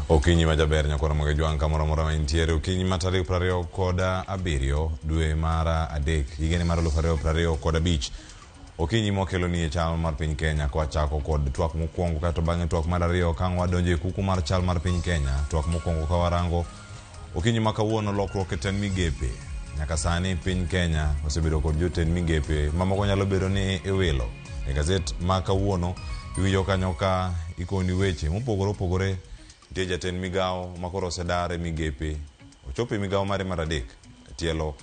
Okinyi majaber nyakora mga juang kamoro mora maintiere okinyi matarik prario koda abirio dwe mara adek higeni mara lufario prario koda beach okinyi mokelo ni chal mar piny Kenya kwa chako kod twak mokwongo kato bang'e twak mar ariyo kang wadonje kuku mar chal mar piny Kenya twak mokwongo kawarango okinyi makawuono lokruok e ten migepe nyaka sani piny Kenya osebedo kod joten migepe mamoko nyalo bedo ni iwilo e gazet makawuono iwinjo kanyo ka ikoni weche mopogore Tie jaten migao makoro sedare migepe ochope migao mare mar adek tielo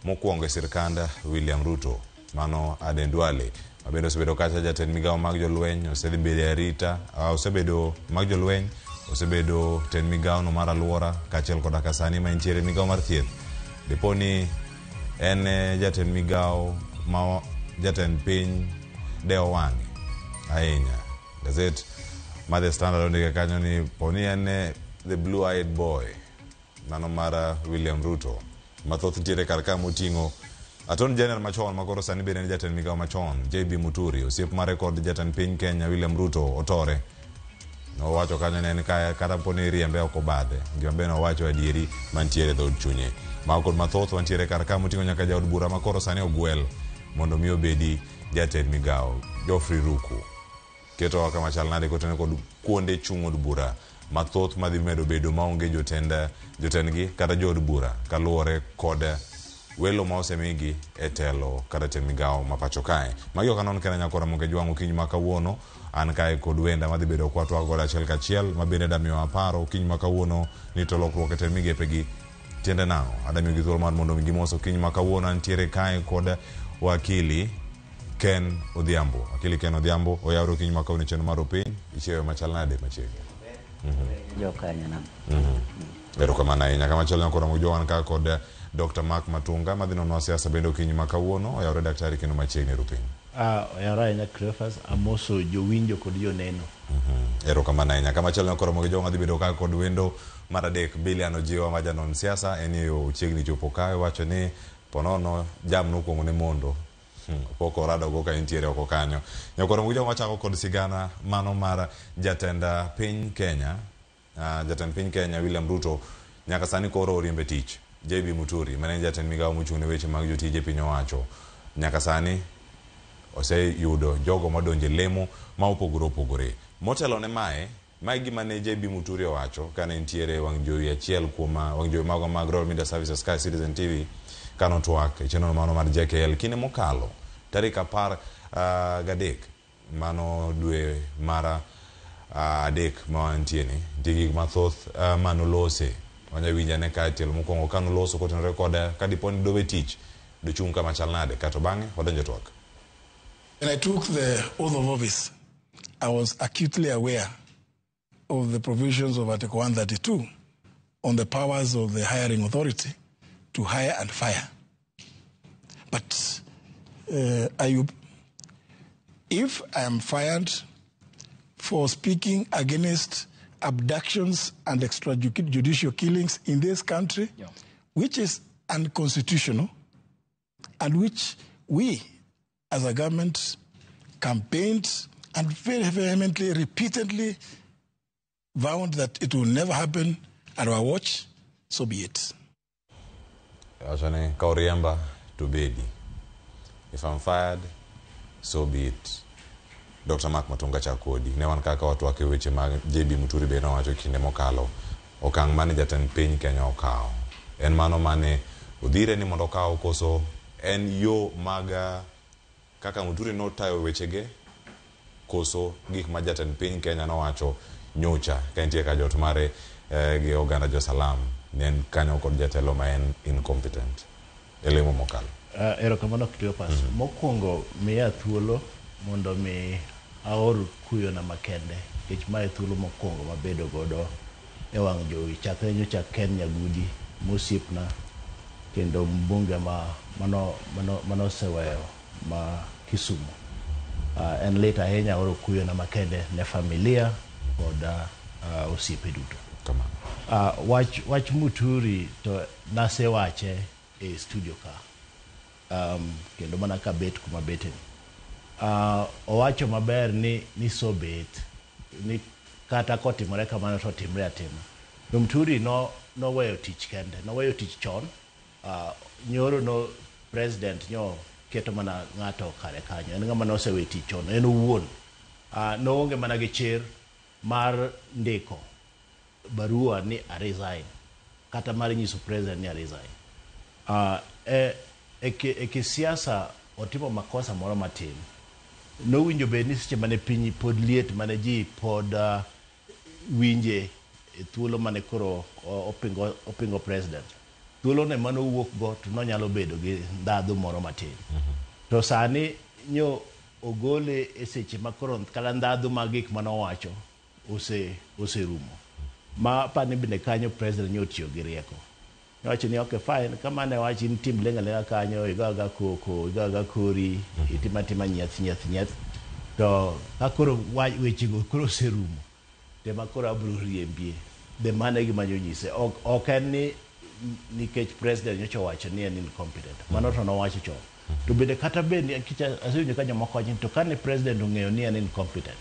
mokwongo e sirkanda William Ruto mano Aden Duale mabende osebedo kacha jaten migao mag jolweny osebedo arita osebedo mag jolweny osebedo ten migao no mar alwora kachiel koda kasani ma intiere migao mar thieth deponi en jaten migao ma jaten piny deo wang'e ahinya gazet Mother Standard ondige kanyo ni poni en the blue-eyed boy mano mara William Ruto mathoth ntiere karka moting'o Attorney General machon makoro sani bende ni jaten migao machon JB Muturi osiep mare kod jaten piny Kenya William Ruto otore no wacho kanyo ne en kata poni riembe oko bade ngima bende owacho adieri mantiere dhod chunye makod mathoth wantiere karka moting'o nyaka jaod bura makoro sani ogwel mondo mi obedi jaten migao Geoffrey Ruku keto kama chal nade kotene kod kuonde chung'od bura mathoth madhi medo bedo maonge jotendgi kata jood bura kaluwore kod welo ma osemigi e telo kata ten migao mapacho kae magi okanon kena nyakora monge jwang' okinyi makawuono an kae kod wenda madhi bedo kwa twak goda achiel kachiel mabende damiyo aparo okinyi makawuono ni to lokruok e ten migepegi tiende nang'o adamiyo gi thuolo mar mondo mi gimos okinyi makawuono antiere kae kod wakili Ken Odhiambo oyawro kinyi makawuono chenro mar piny ichiewe machal nade machiegni jokanya na erokamano ahinya kama chal nyakora mojowan ka kod Dr. Mark Matunga madhi nono siasa bende okinyi makawuono oyawre daktari kendo machiegni rupiny oyawre ahinya Cleophas amoso jowinjo kod joneno erokamano ahinya kama chal nyakora mojowan adhi bedo ka kod wendo mar adek Bilian Ojiwa ma janon siasa en yo chiegni chopo kae wacho ni ponono jam nokwongo ne mondo poko rado go ka intiere oko kanyo nyakora mujo wachako kod sigana mano mar jatenda piny Kenya William Ruto nyaka sani koro oriembe tich JB Muturi mane jatend migao mochung'ne weche mag jotije piny owacho nyaka sani oseyudo jogo madonje lemo ma opogore motelo ne mae gima ne JB Muturi owacho kane intiere wang' jowi achiel kuom wang' jowi mago mag Royal Media Services Sky Citizen TV kano twak e chenro mano mar JKL kine mokalo tarik 13 mano dwe mara adek ma wantieni digi mathoth manolose wanya winja ne ka tielo mokwongo kanoloso kotenore koda kadiponi dobe tich dochung' kama chal nade kato bang'e wadonjo twak. When I took the oath of office, I was acutely aware of the provisions of Article 132 on the powers of the hiring authority to hire and fire. But, Ayub, if I am fired for speaking against abductions and extrajudicial killings in this country, which is unconstitutional, and which we, as a government, campaigned and very vehemently, repeatedly vowed that it will never happen at our watch, so be it. Ashane kauriamba to bedi. If I'm fired, so be it. Dr. Mark Matunga chakodi. Ne wan kaka watu wake weche mag JB Muturi bena wacho kinde mokalo. Okang' mane jatend piny Kenya okao. En mano mane udhire ni mondo okao koso en yo maga kaka Muturi no tayo wechege koso gik ma jatend piny Kenya no wacho nyocha ka intie ka jot mare gi oganda jo salam nen kanyo kod jatelo ma en incompetent elemo mokalo erokamano Cleophas mokwongo miya thuolo mondo mi aor kuyo na makende kech mae thuolo mokwongo mabedo godo e wang' jowi chakre nyocha Ken Nyagudi mosiepna kendo mbunge mano seweyo ma Kisumu en lit ahinya aoro kuyo na makende ne familia kod osiepe duto. Wach Muturi to nase wache e studio ka kendo mana ka bet kuma beteni owacho maber ni so bet ni kata kotimore kamano to timre atima. To Muturi no weyo tich kende, no weyo tich chon. Nyoro no president nyo keto mana ng'ato kare kanyo, en ng'ama nosewe tich chon, en owuon. No onge mana gi chir mar ndiko barua ni a resign, kata mar nyiso president ni a resign. E kisiasa otimo makosa moro matin. No winjo bed ni seche mane piny pod liet, mane ji pod winje e thuolo mane koro opingo president. Thuolo ne mano wuok go to no nyalo bedo gi ndadhu moro matin. To sani nyo ogole e seche makoro kala ndadhu ma gik mano wacho ose rumo. Ma pani bende kanyo president nyo tiyo gi rieko. Wacho ni okay fine, kama ne wachi ni tim lenga kanyo, igaga koko, igaga kori, itimatima nyath. To kakoro weche go koro serumo. Tema koro abro riembie. De mane gi manyo nyise. Ok en ni nikech president nyocho wacho ni en incompetent. Mano to no wacho chon. To bende kata bende asewinjo ka jomoko wacho to kane president ong'eyo ni en incompetent,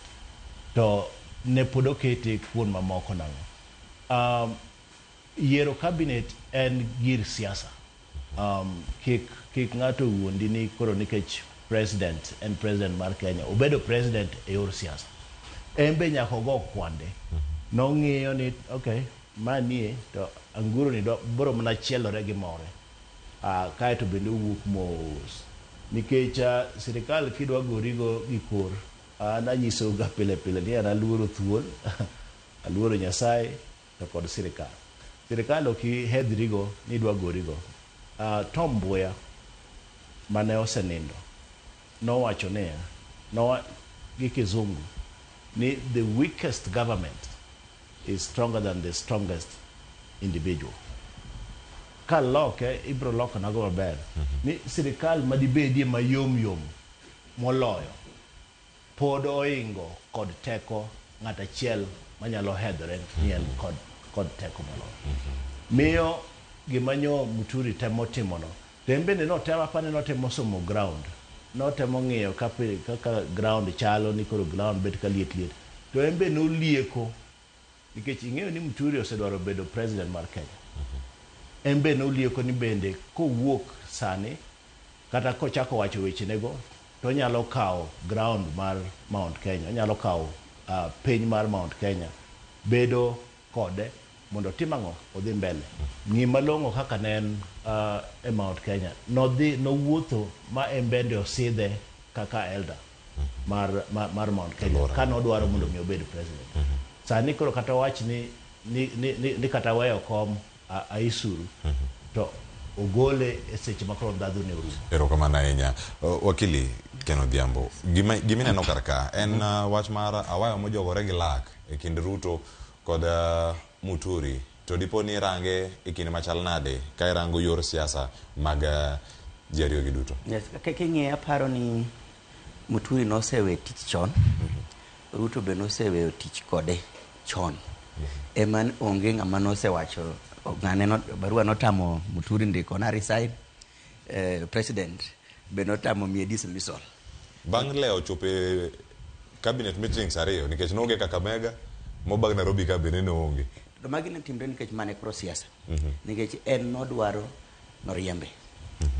to ne pod okete kuon mamoko nango. Yiero cabinet en gir siasa. Kik ng'ato wuondi ni koro nikech president en president mar Kenya, obedo president e yor siasa. Embe nyako go kwande. Nong'iyo ni okay, manie to anguro ni boro mana chielore gi more. Kae to bende wuok mos. Nikech sirikal kidwa gorigo gi kor, nanyiso ga pile ni an aluoro thuol, aluoro Nyasaye to kod sirikal. Sirikal ok hedhrigo ni dwa gorigo. Tom Mboya mane osenindo nowacho ne gi kizungu ni the weakest government is stronger than the strongest individual. Ka loke ibro loko nago maber. Ni sirikal madibedie mayom moloyo pod oingo kod teko ng'at achiel manyalo hedhore ni en kod teko moloyo. Miyo gimanyo Muturi temo timono. Tembende no tema pane no temo somo ground. No temo ng'iyo kaka ground chalo, ni koro ground bet ka liet. To embe no lieko. Nikech ing'eyo ni Muturi osedwaro bedo president mar Kenya. Embe no lieko ni bende kowuok sani kata kochako wacho weche nego to nyalo kawo ground mar Mount Kenya, nyalo kawo piny mar Mount Kenya, bedo kode mondo timango odhi mbele. Ng'ima longo kaka nen e Mount Kenya no wuotho ma embende osidhe kaka elder mar Mount Kenya ka no dwaro mondo mi obed president. Sani koro kata wach ni kata weyo kom aisuru to ogole e seche makoro ndadhu ne orumo. Erokamano ahinya. Wakili Ken Odhiambo, gimineno karka en wach mar awayo mojogore gi lak e kind Ruto kod Muturi, to dipo ni range e kinde machal nade ka irango yor siasa mag ji ariyo gi duto? Yes, king'iyo aparo ni Muturi nosewe tich chon, Ruto be nosewe tich kode chon. Eman onge ng'ama nosewacho ng'ane barua notamo Muturi ndiko na resign, president be notamo miye dismissal. Bang' leo chope cabinet meetings ariyo nikech noonge Kakamega, mobag Nairobi ka bende noonge. To magi ne timre nikech mane pro siasa. Nikech en nodwaro noriembe.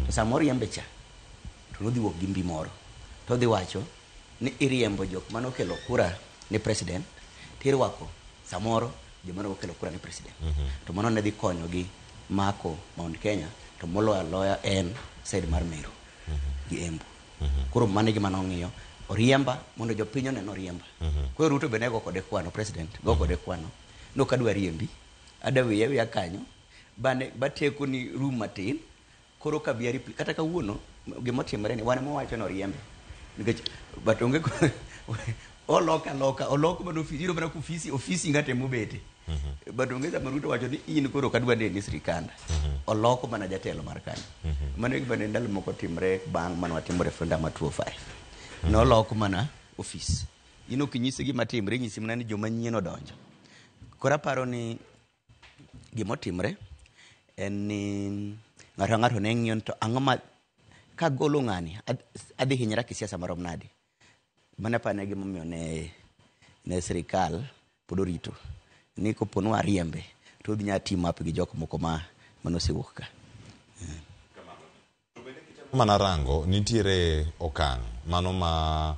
To samoro riembe cha to nodhi wuok gi mbi moro. To dhi wacho ni iriembo jok mano kelo kura ni president, tirwako samoro joma no kelo kura ni president. To mano ne dhi konyo gi mako Mount Kenya to moloya loya en side mar Meru gi Embu. Koro mane gima nong'iyo oriemba mondo jopiny oneno oriemba. Koro Ruto be nego kode kwano, president go kode kwano. No kadwa riembi, adawiya kanyo, bateko ni room matin, koro kabiari kata kawuono gima timore ni wane mowacho no riembe. Nikech batonge oloko man ofisi, iro mana ofisi ngate mobete. Batonge sama Ruto wacho ni in koro kadwa neni sirikanda. Oloko mana jatelo mar kanyo. Mane gima ne ndalo moko timre bang' man watimo referendum ma 205. No loko mana office. Ino kinyisi gima timre, nyisi mana ni joma nyien odonjo. Kora paro ni gima timre en ni ng'ato ne ng'iyo to ang'o ma kagolo ng'ani adhi hinyra kisiasa marom nade. Mana pa ne gima omiyo ne sirikal pod orito ni kopono ariembe to odhi nya team up gi jok moko manosewuok ka. Mana rango nitiere okang' mano ma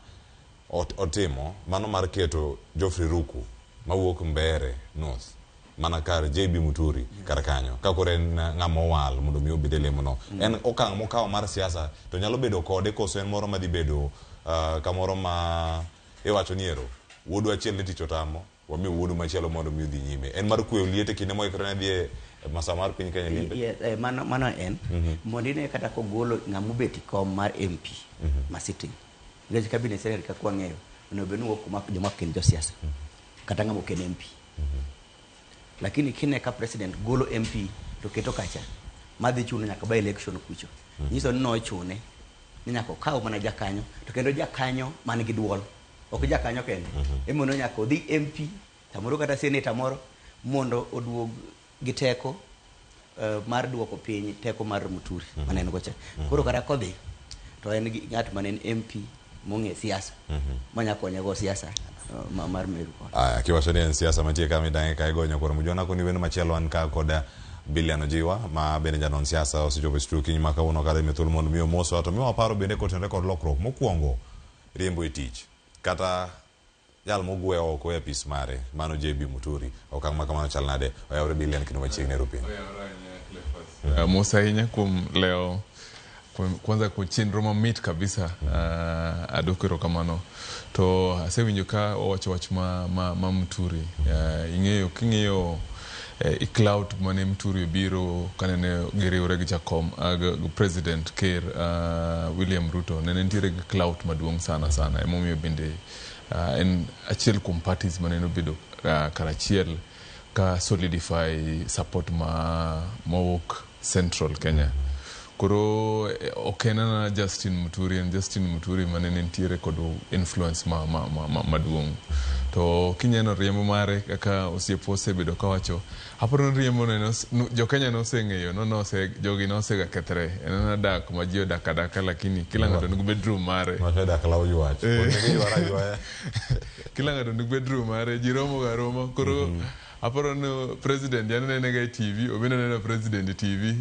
otimo mano mar keto Geoffrey Ruku mawuok Mbeere North mana kar JB Muturi kar kanyo ka kore ng'ama owal mondo mi obed lemo no. En okang' mokawo mar siasa to nyalo bedo kode koso en moro madhi bedo kamoro ma iwacho ni ero wuodu achiel ne tich otamo wami wuodu machielo mondo mi dhi nyime en mar kwe liete kinde moikore dhi masa mar piny Kenya limbe. Mano en mondine kata kogolo ng'amu beti kom mar MP ma sitting ngech cabinet secretary ka kwang'eyo ono benu kuma joma ken jo siasa kata ng'amo ken MP lakini kine ka president golo MP to keto kacha madhi chuno nyaka ba election kucho nyiso ni no chune ni nyaka kaw mana jakanyo to kendo jakanyo man gi duol ok jakanyo kende emono nyaka odhi MP tamoro kata senator moro mondo oduog gi teko mar duoko piny teko mar Muturi maneno gocha koro kata kodhi to en gi ng'at manen MP mong'e siasa manya konye go siasa mar Meru ko kiwacho ni en siasa matie kama idange ka igonyo koro mujona ko ni wenu machielo an ka koda Biliano Jiwa ma bende janon siasa osechopo strukiny maka uno kare methul mondo miyo moso to miyo paro bende kotenre kod lokruok mokwongo riembo e tich kata jal mogwe oko e pis mare mano JB Muturi okang' ma kamano chal nade oyawre Bilian kino machiegni Nairobi. Mosa hinya kum leo kwanza ku chenro mamit kabisa adokero kamano to asewinjo ka owacho wach ma Muturi ing'eyo king'eyo cloud mane Muturi biro kanene giriwre gi jakom president Ker William Ruto nene ntiere gi cloud maduong' sana emomiyo bende en achiel kuom parties mane nobedo karachiel ka solidify support mawuok Central Kenya. Koro okenana Justin Muturi manene ntiere kod influence maduong'. To kinyeno riembo mare kaka osiepo osebedo kawacho aparo riembo no jo Kenya no oseng'eyo jogi no osega kethre en dak ma ji odak lakini kila ng'ato nigi bedroom mare ma dak lawo yuach kila ng'ato nigi bedroom mare ji romo ga romo koro aparo no president yanene ga TV obino neno president TV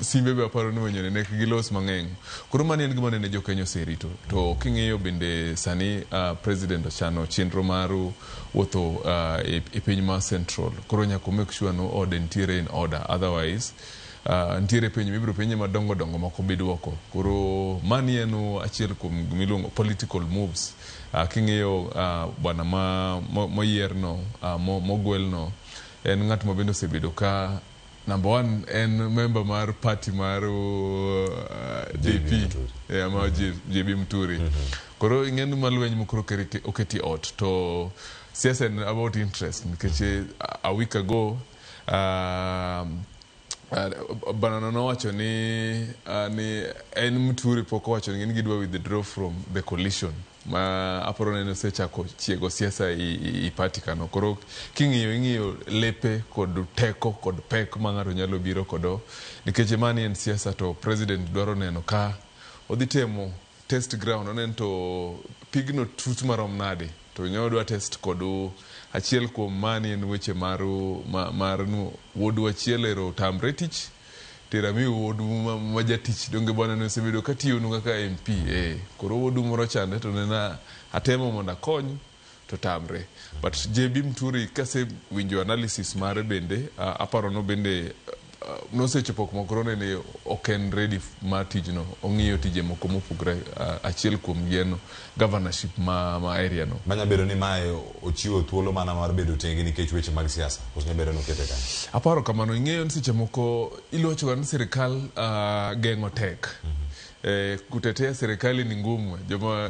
simbe be aparo no nyone nek gilos mang'eny koro mani en gima nene jo Kenya oserito to king'eyo bende sani president ochano chenro maru wuotho e piny ma Central koro nyaka make sure no order ntiere in order otherwise ntiere piny mibiro pinye madongo moko biduoko koro mani en achiel kuom milongo political moves king'eyo bwana moyierno mogwelno en ng'at mabende osebedo ka number 1 en member mar party mar DP ma JB Muturi koro ing'enu malweny mokoro oketi ot to siasa en about interest nikech a week ago Banana nowacho ni en Muturi pok owacho ni gidwa withdraw from the coalition ma aparo nene osechako chiego siasa i party kano koro ing'iyo lepe kod teko kod pek ma ng'ato nyalo biro kodo nikech mani en siasa to president dwaro neno ka odhi temo test ground onen to pigno tut marom nade to nyodwa test kodu achiel kuom mani en weche mar wuodu achiel ero tamre tich terami wuodu majatich donge bwana no sebedo katiyonu kaka MP koro wuodu moro chande to nena atemo mondo akony to tamre but JB Muturi kase winjo analysis mare bende aparo no bende nosechopo mokoro nene oken ready ma tijno ong'iyo tije moko mopogre achiel kuom gieno governorship ma area no manya bedo ni mae ochiwo thuolo mana mar bedo tenge nikech weche mag siasa osnya bedo no kete kan aparo kamano ing'eyo ni seche moko ilocho ni sirikal geng'o tek kutetea serikali ni ngumu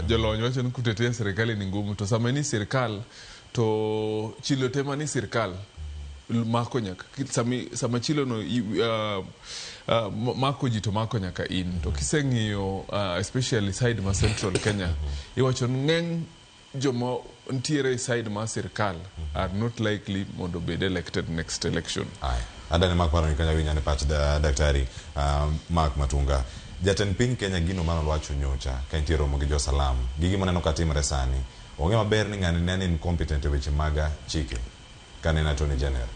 jolony wacho ni kutetea serikali ni ngumu to sama ni sirikal to chilo tema ni sirikal mako nyaka sama chilo no mako jito mako nyaka in to kiseng'iyo especially side ma Central Kenya iwacho ng'eny joma ntiere side ma sirikal are not likely mondo bed elected next election. Adane Mark Maron Kenya winyane pach daktari Mark Matunga jatend piny Kenya gino mano lwacho nyocha ka ntiere romo gi jo salam gigi maneno katimre sani onge maber ni ng'ani ne incompetent e weche mag chike kane en Attorney General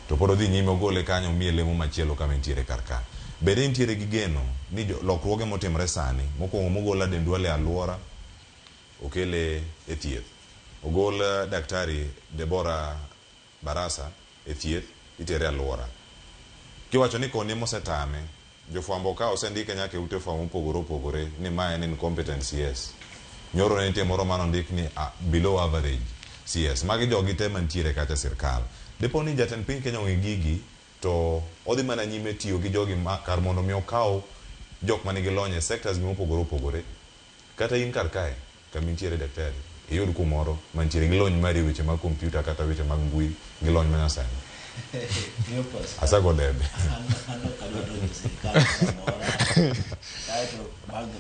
to pod odhi nyime ogole kanyo omiye lemo machielo kama entiere kar ka. Bende nitiere gi geno ni lokruoge motimre sani mokwongo mogol Aden Duale alwora okele e thieth, ogol Daktari Deborah Barasa e thieth itere alwora. Kiwacho ni koni mosetame jofwambo ka osendike nyaka ute fwambo opogore ni ma en incompetent CS. Nyoro ne nitie moro manondik ni below average CS. Magi jogi te mantiere kacha sirkal. Depo ni jatend piny Kenya ong'e gigi to odhi mana nyime tiyo gi jogi kar mondo mi okaw jok manigi lony e sectors opogore kata in kar kae kama intiere daktari iyud kumoro mantiere gi lony mari weche mag kompyuta kata weche mag mbui gi lony manyasani. Asago debe.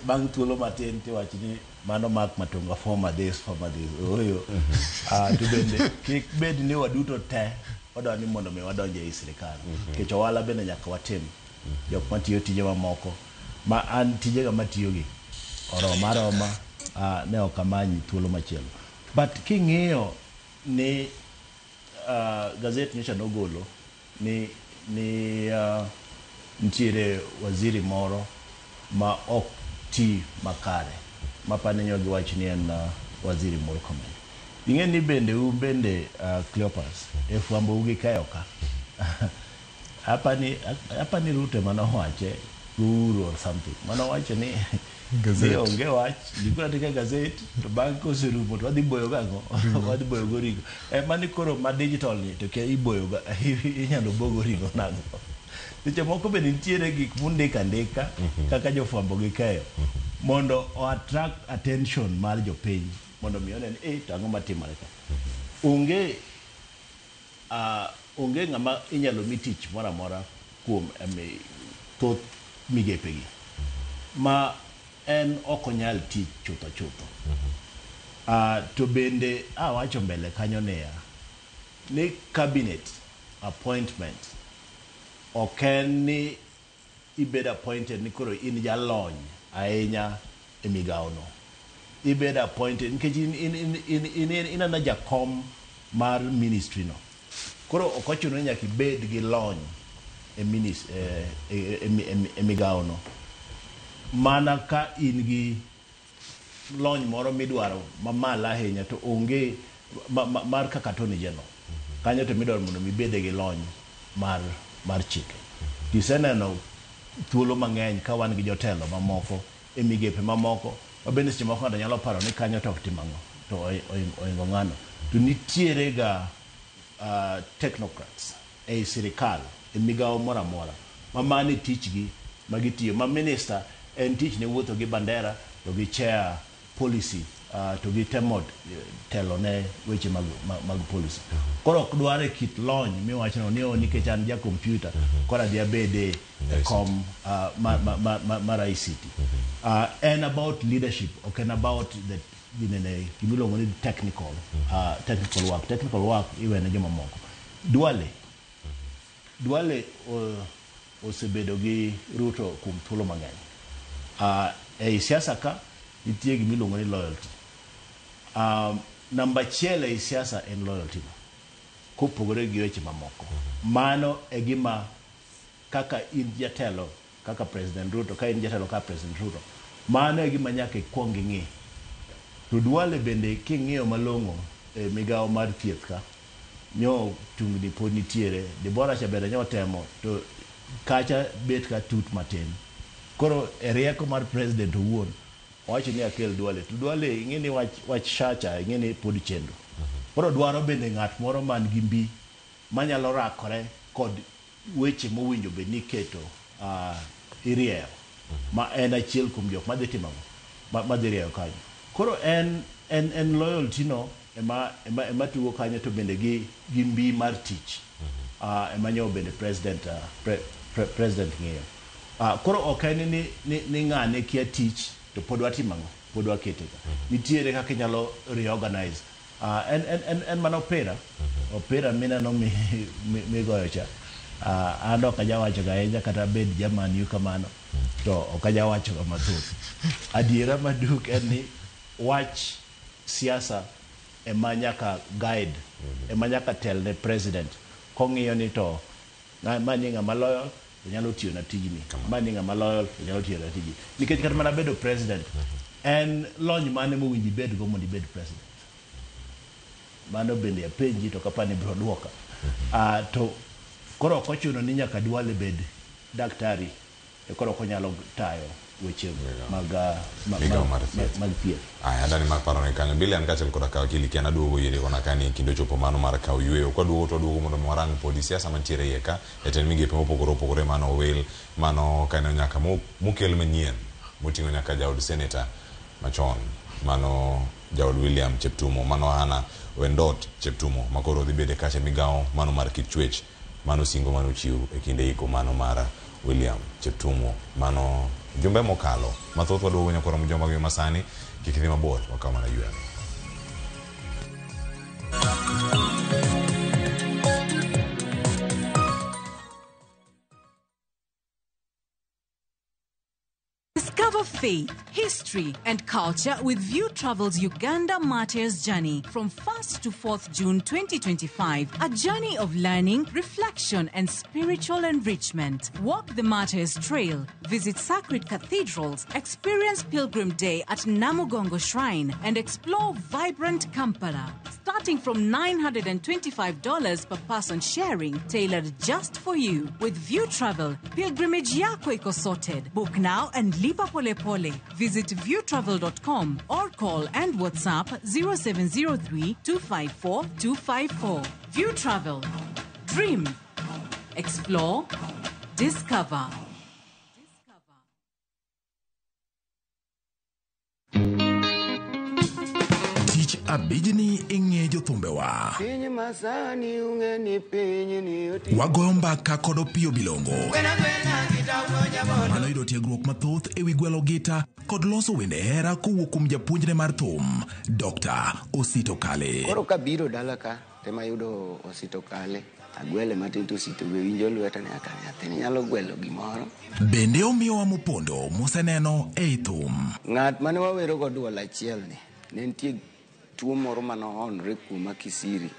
Bang thuolo matin tiwacho ni mano mak matunga former days oyo to bende kik bed ni waduto te wadwa ni mondo mi wadonje e sirikal kech owala bende nyaka watim jok matiyo tije mamoko ma an tijega matiyo gi maroma ne ok amanyi thuolo machielo but king'iyo ni gazet nyocha nogolo ni nitiere waziri moro ma ok ti makare mapane nyogi wach ni en waziri Murkomen. Ing'e ni bende Cleopas e fwambo ugi kayo ka hapa ni Ruto manowache Guru or something manowache ni gazet onge wach nikuna tika gazet to bang' koserumo to wadhi boyo gang'o wadhi boyo go ringo mani koro ma digital ni to ke iboyo ga inyalo bogo ringo nang'o seche moko bende nitiere gik mundika kaka jofwambo gi kayo mondo o attract attention mar jopiny mondo mi onen tang'o matimore ka onge ng'ama inyalo mi tich moro amora kuom thoth migepegi ma en ok onyal tich chutho to bende wacho mbele kanyo ni cabinet appointment ok en ni ibed appointed ni koro in jalony ahinya e migawono. Ibed appointed nikech in ana jakom mar ministry no koro ok ochuno ni nyaka ibed gi lony e migawono mana ka in gi lony moro midwaro mamalo ahinya to onge mar kaka Attorney General kanyo to midwaro mondo mibede gi lony mar chike. Tiseneno thuolo mang'eny ka wan gi jotelo mamoko e migepe mamoko mabende seche moko ng'ato nyalo paro ni kanyo to ok timang'o to oingo ng'ano to nitiere ga technocrats e sirikal e migawo moro amora mamane tichgi magitiyo ma minister en tich ne wuotho gi bandera to gi chair policy to gi temo telo ne weche mag policy koro ok dware kit lony miwacho ni nikech an ja computer kora dia bede kom mar ICT and about leadership okay, and about the gimiluongo ni technical work iwene joma moko. Duale osebedo gi Ruto kuom thuolo mang'eny e siasa ka nitie gimiluongo ni loyalty. Namba achiel e siasa en loyalty kopogore gi weche mamoko. Mano e gima kaka in jatelo kaka President Ruto ka in jatelo ka President Ruto mano e gima nyaka ikwong ing'e. To Duale bende king'iyo malong'o e migawo mar thieth ka nyo tungni pod nitiere. Deborah cha bende nyo temo to kacha bet ka tut matin. Koro e rieko mar President owuon wacho ni akel Duale to Duale ing'e ni wach shacha ing'e ni pod chendo. Koro dwaro bende ng'at moro man gi mbi manyalo rakore kod weche mowinjo bed ni keto irieyo ma en achiel kuom jok madhi timo madhi rieyo kanyo. Koro en loyalty no ema tugo kanyo to bende gi mbi mar tich ema nyo bende president ng'eyo. Koro ok en ni ng'ane kia tich to pod watimang'o pod wakete ka nitiere kaka inyalo reorganize en mana opera mineno migoyo cha an ok ajawacho ga ahinya kata bed jamani kamano to ok ajawacho ga mathoth. Adiera maduk en ni wach siasa ema nyaka guide, ema nyaka tel ne president kong'iyo ni to mani ng'ama loyal nyalo tiyo na tijni, mani ng'ama loyal nyalo tiyo na tijni, nikech kata mana bedo president en lony mane mowinji bed go mondo ibed president. Mano bende apenji to kapani biro duoka. To koro ok ochuno ni nyaka Duale bed daktari e koro konyalo tayo weche mag thieth. Andani mag paro ne kanyo bile an kachel koda kaw kili kiana duogo yiri kona kani kindo chopo mano mar kaw yueyo kwa duogo to duogo mondo warang podi siasa mantiere yeka eten migepe mopogore mano wel mano kano nyaka mukel manyien moting'o nyaka jaod senator machon mano jaod William Cheptumo mano Hana Wendot Cheptumo makoro dhi bede kache migao mano mar Kipchwech mano singo mano chiu e kinde iko mano mara William Cheptumo mano jumbe mokalo mathoth waduogo nyakora mjomba gi masani kikidhi mabor wakama na UN. Discover faith, history, and culture with View Travel's Uganda Martyrs Journey from 1st to 4th June 2025. A journey of learning, reflection, and spiritual enrichment. Walk the Martyrs Trail, visit sacred cathedrals, experience Pilgrim Day at Namugongo Shrine, and explore vibrant Kampala. Starting from $925 per person sharing, tailored just for you. With View Travel, pilgrimage yako iko sorted. Book now and lipa pole pole. Visit viewtravel.com or call and WhatsApp 0703 254 254. View Travel. Dream. Explore. Discover. Tich abijni ing'e jothumbewa. Pinyi masani ungeni pinyi ni oti. Wagoyo mbaka kod Opiyo Bilongo. Mano yudo tiegruok mathoth ewi gwelo gita kod loso wende hera kowuok kuom japuonjre mar thum, Dr. Osito Kale. Koro kabiro dala ka, tema yudo Osito Kale. Agwele matin to Osito be winjo lweta ne aka nyathini nyalo gwelo gimoro. Bende omiyowa mopondo moseneno ei thum. Ng'at mane wawero go duol achiel ni, ne nitie tuo moro mano onre kuoma Kisiri.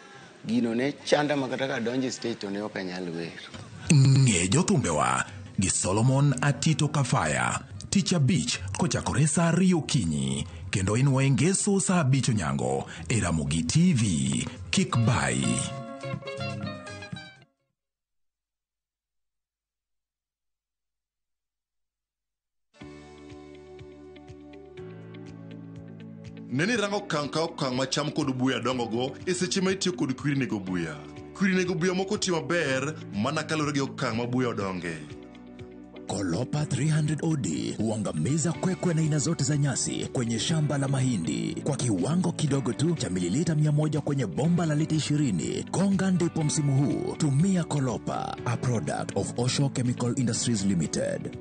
Gino ne chanda makata ka donje stage to ne ok anyal wero. Ng'e jothumbewa gi Solomon Atito Kafaya. Tich abich kochakore saa 2 okinyi kendo inwae ngeso saa 5 onyango e Ramogi TV. Kik bai. Neni rango kanka okang macham kod buya dongo go eseche ma itiyo kod kwiri nego buya. Kwiri nego buya moko timo ber mana kalore gi okang ma buya odonge. Kolopa 300 OD huangamiza kwekwe na aina zote za nyasi kwenye shamba la mahindi kwa kiwango kidogo tu cha mililita 100 kwenye bomba la lita 20. Konga ndipo msimu huu. Tumia Kolopa, a product of Osho Chemical Industries Limited.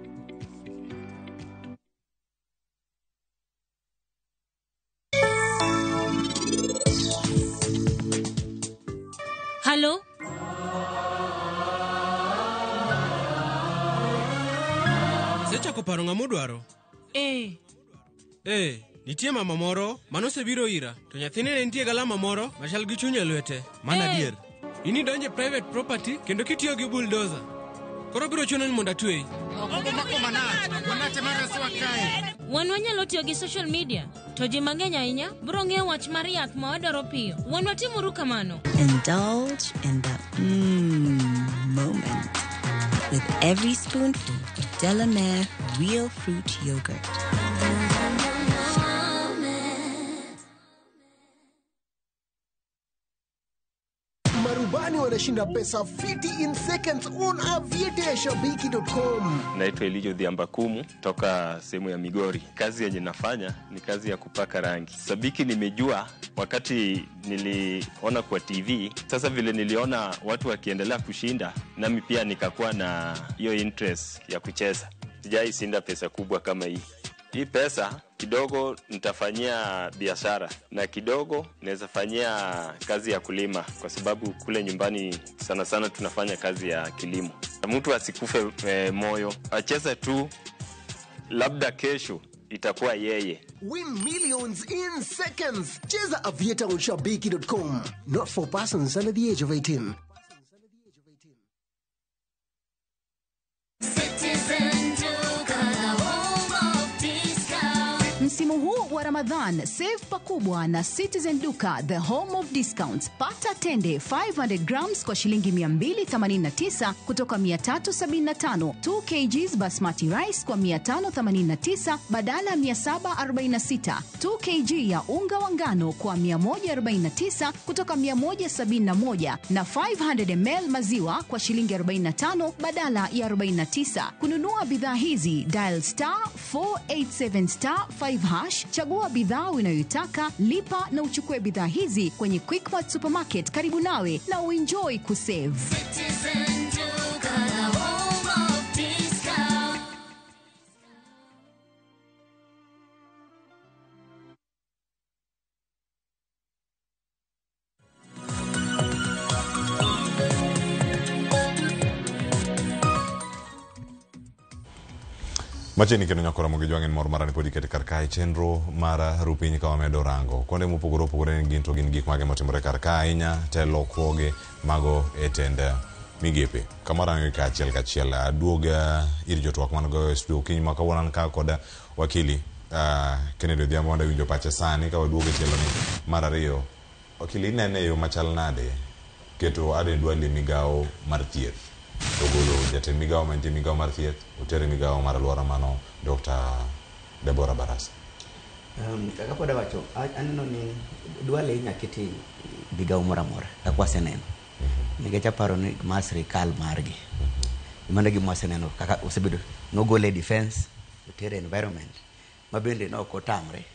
Hello? Secha koparo ng'amo dwaro? Nitie mama moro manosebiro ira to nyathine ne nitie galama moro machal gi chuny e lwete. Mana adier. Ini donje private property kendo kitiyo gi bulldozer. Koro biro chuno ni mondo atwei. Wan wanyalo tiyo gi social media to ji mang'eny ahinya biro ng'eyo wach mar yath ma wadwaro piyo. Wan watimuru kamano. Indulge in the moment with every spoonful of Delamere real fruit yogurt. Marubani wanashinda pesa fiti in seconds on aviateshabiki.com. Naitwa Elijo Dhiambakumu toka sehemu ya Migori. Kazi yenye nafanya ni kazi ya kupaka rangi. Sabiki nimejua wakati niliona kwa TV. Sasa vile niliona watu wakiendelea kushinda, nami pia nikakuwa na hiyo interest ya kucheza. Sijai shinda pesa kubwa kama hii. Hii pesa kidogo nitafanyia biashara na kidogo naweza fanyia kazi ya kulima kwa sababu kule nyumbani sana sana tunafanya kazi ya kilimo. Mtu asikufe moyo, acheze tu, labda kesho itakuwa yeye. Win millions in seconds. Cheza Aviator on Shabiki.com. Not for persons under the age of 18. Msimu huu wa Ramadhan, save pakubwa na Citizen Duka, the home of discounts. Pata tende 500 grams kwa shilingi 289 kutoka 375. 2 kgs basmati rice kwa 589 badala ya 746. 2 kg ya unga wa ngano kwa 149 kutoka 171 na 500 ml maziwa kwa shilingi 45 badala ya 49. Kununua bidhaa hizi, dial *487*5 hash, chagua bidhaa unayoitaka, lipa na uchukue bidhaa hizi kwenye Quickmart Supermarket karibu nawe na uenjoy kusave. Macheni kendo nyakora mogi jwangen mor marani podi kete karkai chenro mara rupiny kawa medo rango. Konde mupogore opogore gin to gin gik mage motimore karkai inya telo kwoge mago etende migepe. Kamara ka achiel aduoga ir jotwak man go studio kiny maka wonan ka koda wakili Kennedy Odhiambo wanda winjo pache sani ka waduoga chielo ni mara riyo. Wakili inene yo machal nade keto Aden Duale migao mar thieth. Togolo jatend migao mantie migao mar thieth utere migao mar alwora mano Dr. Deborah Barasa. Kaka poda wacho aneno ni Duale nyaketi migao mora kakwa seneno. Nikech aparo ni ma sirikal margi. Imane gi mwaseneno kaka osebedo nogole defense utere environment mabende no kotamre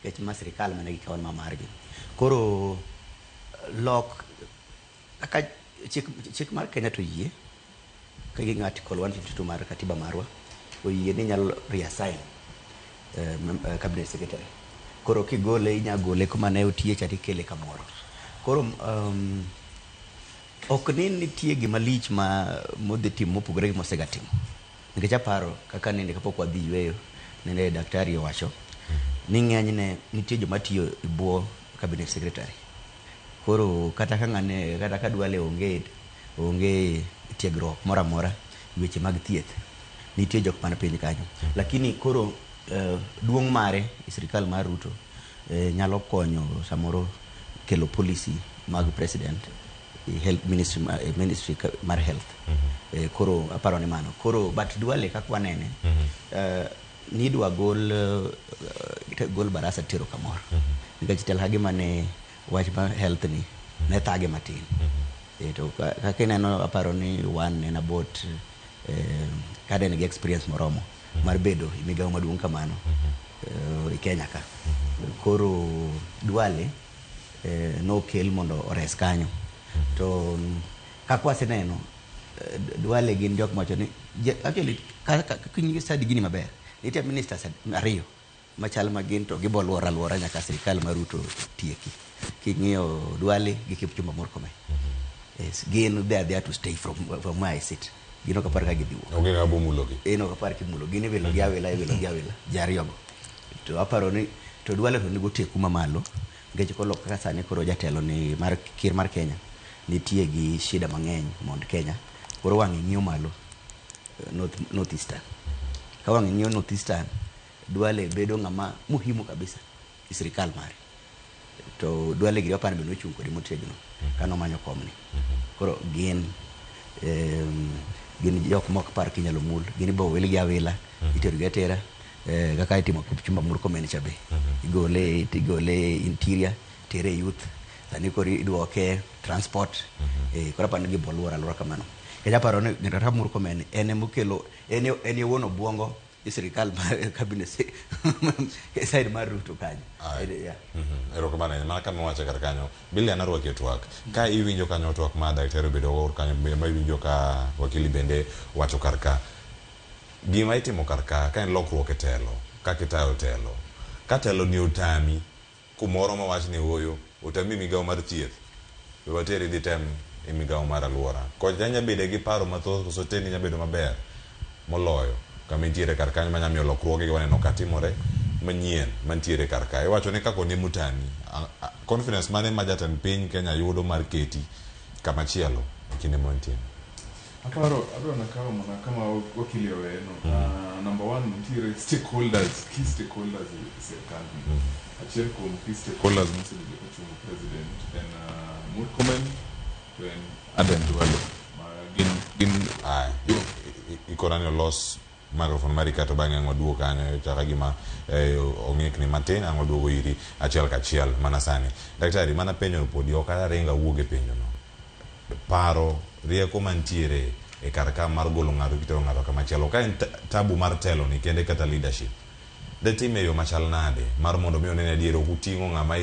kech ma sirikal mane gi kawan ma margi. Koro lok kaka chik mar Kenya to yie kagi article 152 mar katiba marwa oyie ni nyalo reassign cabinet secretary. Koro kigole inya gole kuma ne otie chati kele kamoro. Koro ok nitie gima lich ma modhi timo mopogore gi mosega timo. Nikech aparo kaka nende kapok wadhi yweyo nende daktari owacho ni ng'enyne nitie joma tiyo e bwo cabinet secretary. Koro kata ka ng'ane kata ka Duale onge tiegruok mora mora weche mag thieth nitie jok man piny kanyo. Lakini koro duong' mare sirikal mar Ruto nyalo konyo samoro kelo policy mag president health ministry mar health. Koro aparo ni mano. Koro but Duale kakwa nene nidwa gol Barasa tero kamoro. Nikech tel hage mane wach ma health ni ne thage matin. To kaka neno aparo ni wan en about kada ne experience moromo mar bedo migao maduong' kamano e Kenya ka. Koro Duale no kel mondo ores kanyo. To kakwa seneno Duale gin jok macho ni actually kinyi sadi gini maber. Nitie ministers ariyo machal magin to gibol alwora nyaka sirikal mar Ruto tieki. King'iyo Duale gi Kipchumba Murkomen. Yes, gin they are there to stay from where I sit. Gino kapar ka gidiwo. Okay, ngabo mulogi. No kapar ki mulogi ni velo giawela jariyogo. To aparo ni to Duale to nigo teku mamalo. Ngech ko lok kaka sani koro jatelo ni mar kir mar Kenya nitie gi shida mang'eny mond Kenya. Koro wang'i ng'iyo malo North Eastern. Ka wang'i ng'iyo North Eastern, Duale bedo ng'ama muhimu kabisa i sirikal mare. To Duale gi opani beno chung kodi motegno kano manyo komni. Koro gin jok mok par kinyalo mul, gin bo weli gi awela itero gatera kaka itimo Kipchumba Murkomen chabe. Igole interior tere youth sani kori idwoke transport kora pan gi bolwora alwora kamano. Kenya paro ni Dr. Murkomen ene mukelo ene wono buongo sirikal mar cabinet side mar Ruto kanyo. Ero kamano mana kama wacha kar kanyo bile anarwa ketwak ka iwinjo kanyo twak ma daktari bedo or kanyo ma iwinjo ka wakili bende wacho karka gima itimo karka ka en lokruok e telo ka kitayo telo ka telo ni utami kumoro ma wach ni oyo utami migao mar thieth wateri dhi tem e migao mar alwora ko janya bede gi paro mathoth koso teni nya bedo maber moloyo kama intiere kar kanyo manya miyo lokruoge gi waneno katimore manyien mantiere kar kae iwacho ni kako ne mutani confidence mane ma jatend piny Kenya yudo mar keti kamachielo kinde mantie. Aparo na kama wakili weno number one nitiere stakeholders key stakeholders serikali achiel kuom key stakeholders mosebedo kochung' president en Murkomen to en Aden Duale gin ikorani olos microphone mari kato bang'e ang'o duo kanyo chaka gima ong'ik ni matin ang'o duogo iri achiel kachiel mana sani. Daktari mana penjo no podi ok aringa wuoge penjo no paro rieko mantiere e karka mar golo ng'ato kitero ng'ato kamachielo ka en tabu mar telo ni kende kata leadership de time yo machal nade mar mondo mi onene adiero kuting'o ng'ama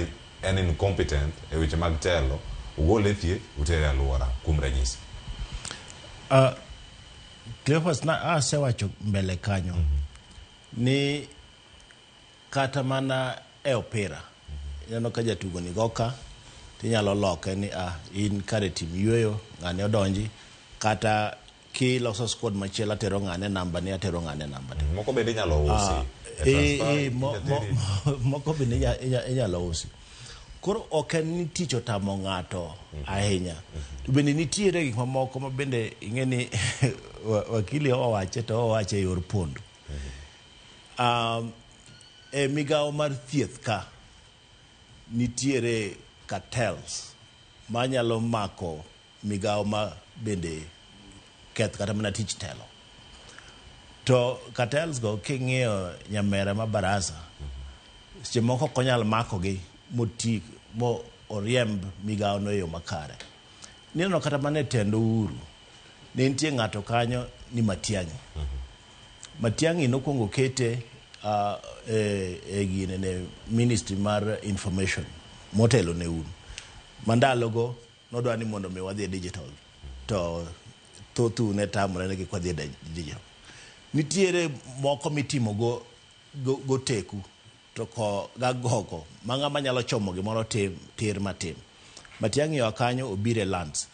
en incompetent e weche mag telo ugole thie utere alwora kuom ranyisi. Cleophas na asewacho mbele kanyo ni kata mana e opira ineno ka jatugo ni goka tinyalo loke ni in kare tim yueyo ng'ane odonji kata ki loso squad machielo atero ng'ane namba ni atero ng'ane namba ni moko bende inyalo usi moko bende inyalo usi. Koro ok en ni tich otamo ng'ato ahinya to bende nitiere gik mamoko ma bende ing'eni wakili owache to owache yor pondo. E migawo mar thieth ka nitiere cartels manyalo mako migawo ma bende keth kata mana tich telo to cartels go king'iyo nyamera ma barasa seche moko konyal mako gi motik mo oriemb migawo no yo makare. Nino kata mana tendo uru ne nitie ng'ato kanyo ni Matiang'i. Matiang'i nokuongo kete e gine ne Ministry mar Information motelo ne un mandalogo nodwa ni mondo mi wadhi digital to thotu ne tamore ne gikwadhi digital. Nitiere moko mitimo go teku to ko gagogo manga manyalo chomo gimoro tir matim. Matiang'i wa kanyo obire lands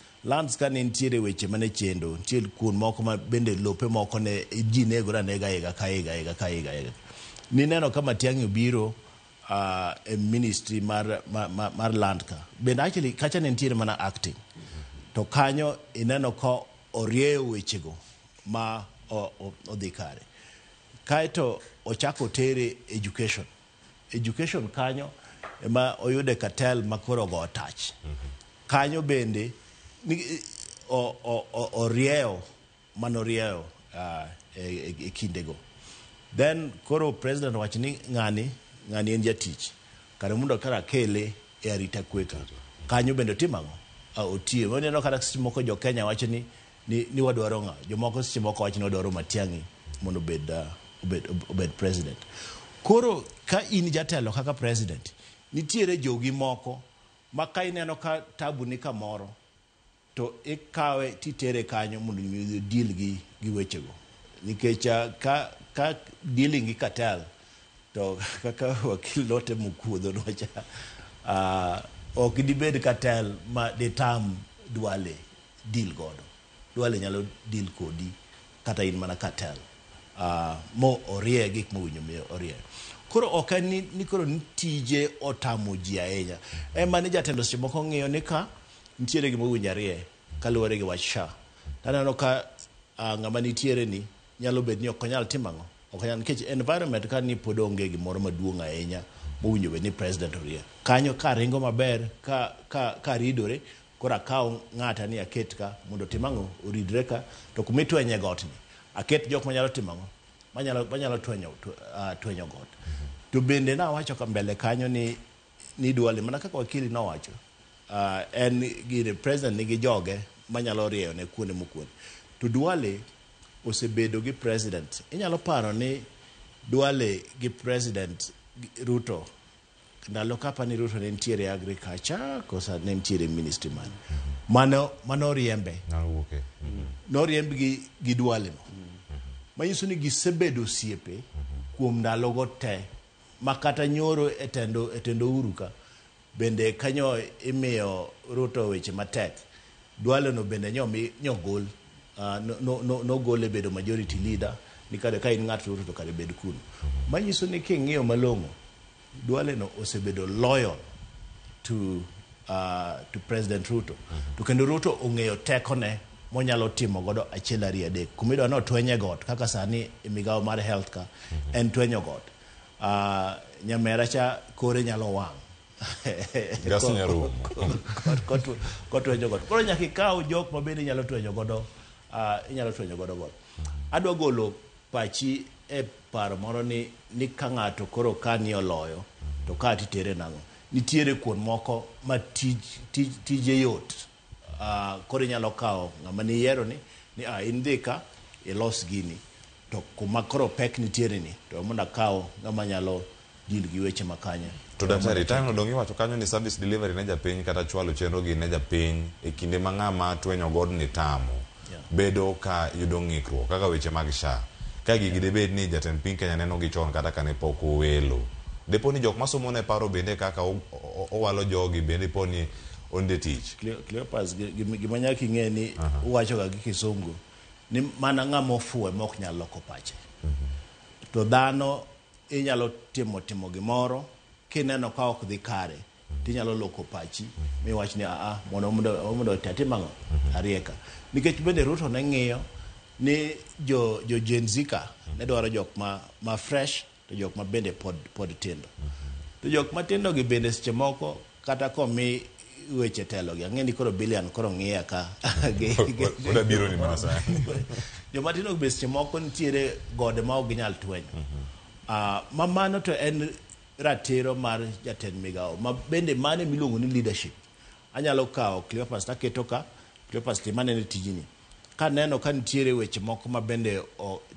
ka ne nitiere weche mane chendo ntiel kun moko ma bende lope moko ne ji negora nega ega ka ega ni neno ka Matiang'i obiro e ministry mar land ka bende actually kacha ne nitiere mana acting to kanyo ineno ko orieyo wechego ma odhi kare kaeto ochako tere education kanyo ema oyude cartel makoro go touch kanyo bende orieyo manorieyo e kindego then koro president wacho ni ng'ani en jatich kare mundo kara kele e arita kweka kanyo bende timang'o otie waneno kata seche moko jo Kenya wacho ni wadwaro ng'a jomoko seche moko wacho ni wadwaro Matiang'i mondo obed president. Koro ka in jatelo kaka president nitiere jogi moko ma ka ineno ka tabu ni kamoro to ikawe titere kanyo mondo mi deal gi wechego nikech ka dealing gi cartel to kaka wakil lote mukuodho nocha ok dibed cartel ma detam Duale deal godo. Duale nyalo deal kodi kata in mana cartel mo orie gik mowinjo mi orie. Koro ok ni koro tije otamo ji ahinya ema ni jatelo seche moko ng'iyo ni ka nitiere gima owinjo arie kaluwore gi wach SHA taneno ka ng'ama nitiere ni nyalo bed ni ok onyal timang'o ok onyal nikech environment ka ni pod onge gimoro maduong' ahinya mowinjo bed ni president orie kanyo ka ringo maber ka ridore koro akaw ng'ata ni aket ka mondo timang'o oridre ka to kumitwenye got ni aket jok manyalo timang'o manyalo twenyo got. To bende na wacho ka mbele kanyo ni Duale mana kaka wakili no wacho en gi president ni gi joge manyalo rieyo ne kuonde mokuonde to Duale osebedo gi president inyalo paro ni Duale gi president Ruto ndalo kapa ni Ruto ne nitiere agriculture kosa ne nitiere ministry mano riembe noriemb gi Duale no manyiso ni gisebedo osiepe kuom ndalogo te makata nyoro e tendo uru ka bende kanyo imiyo Ruto weche matek Duale no bende nyogol no gole bedo majority leader ni kada ka in ng'at Ruto to kada bed kuno. Manyiso ni king'iyo malong'o, Duale no osebedo loyal to President Ruto. To kendo Ruto ong'eyo tekone monyalo timo godo achiel ariyo adek. Kumidwa no twenye got kaka sani migawo mar health ka en twenyo got. Nyamera cha kore nyalo wang'. Gas nyarumo. Kotwenyo got. Koro nyaka ikaw jok ma bende inyalo twenyo godo got. Adwa golo pachi e paro moro ni ka ng'ato koro kani oloyo to ka titere nang'o. Nitiere kuon moko ma tije yot. Koro inyalo kawo ng'ama ni yiero ni in dhi ka ilos gini to kuma koro pek nitiere ni to mondo akaw ng'ama nyalo deal gi weche makanya. To daktari, tango dongi wacho kanyo ni service delivery ne japiny kata chwalo chenro gi ne japiny e kinde ma ng'ama twenyo god ni tamo bedo ka yudo ng'ikruok kaka weche mag SHA. Ka gigi debed ni jatend piny Kenya neno gi chon kata kane pok owelo. Depo ni jok masomo ne paro bende kaka owalo jogi bende po ni onde tich. Cleopas gima nyaka ing'e ni uwacho ga gi kisungu ni mana ng'ama ofuwe mok nyalo loko pache. To dhano inyalo timo gimoro kineno ka ok dhi kare tinyalo loko pachi miwach ni mondo tatimang'o arieka. Nikech bende Ruto ne ng'iyo ni jo Gen Z ka ne dwaro jok ma fresh to jok ma bende pod tindo. To jok ma tindo gi bende seche moko kata komi weche telo gi ang'e ni koro billion koro ng'iya ka oda biro ni masa joma tindo gi seche moko nitiere gode ma ok ginyal twenyo. Ma mano to en ratiro mar jatend migawo ma bende mane miluongo ni leadership. Anyalo kawo Cleopas taketo ka Cleopas timane ne tijini ka neno ka nitiere weche moko ma bende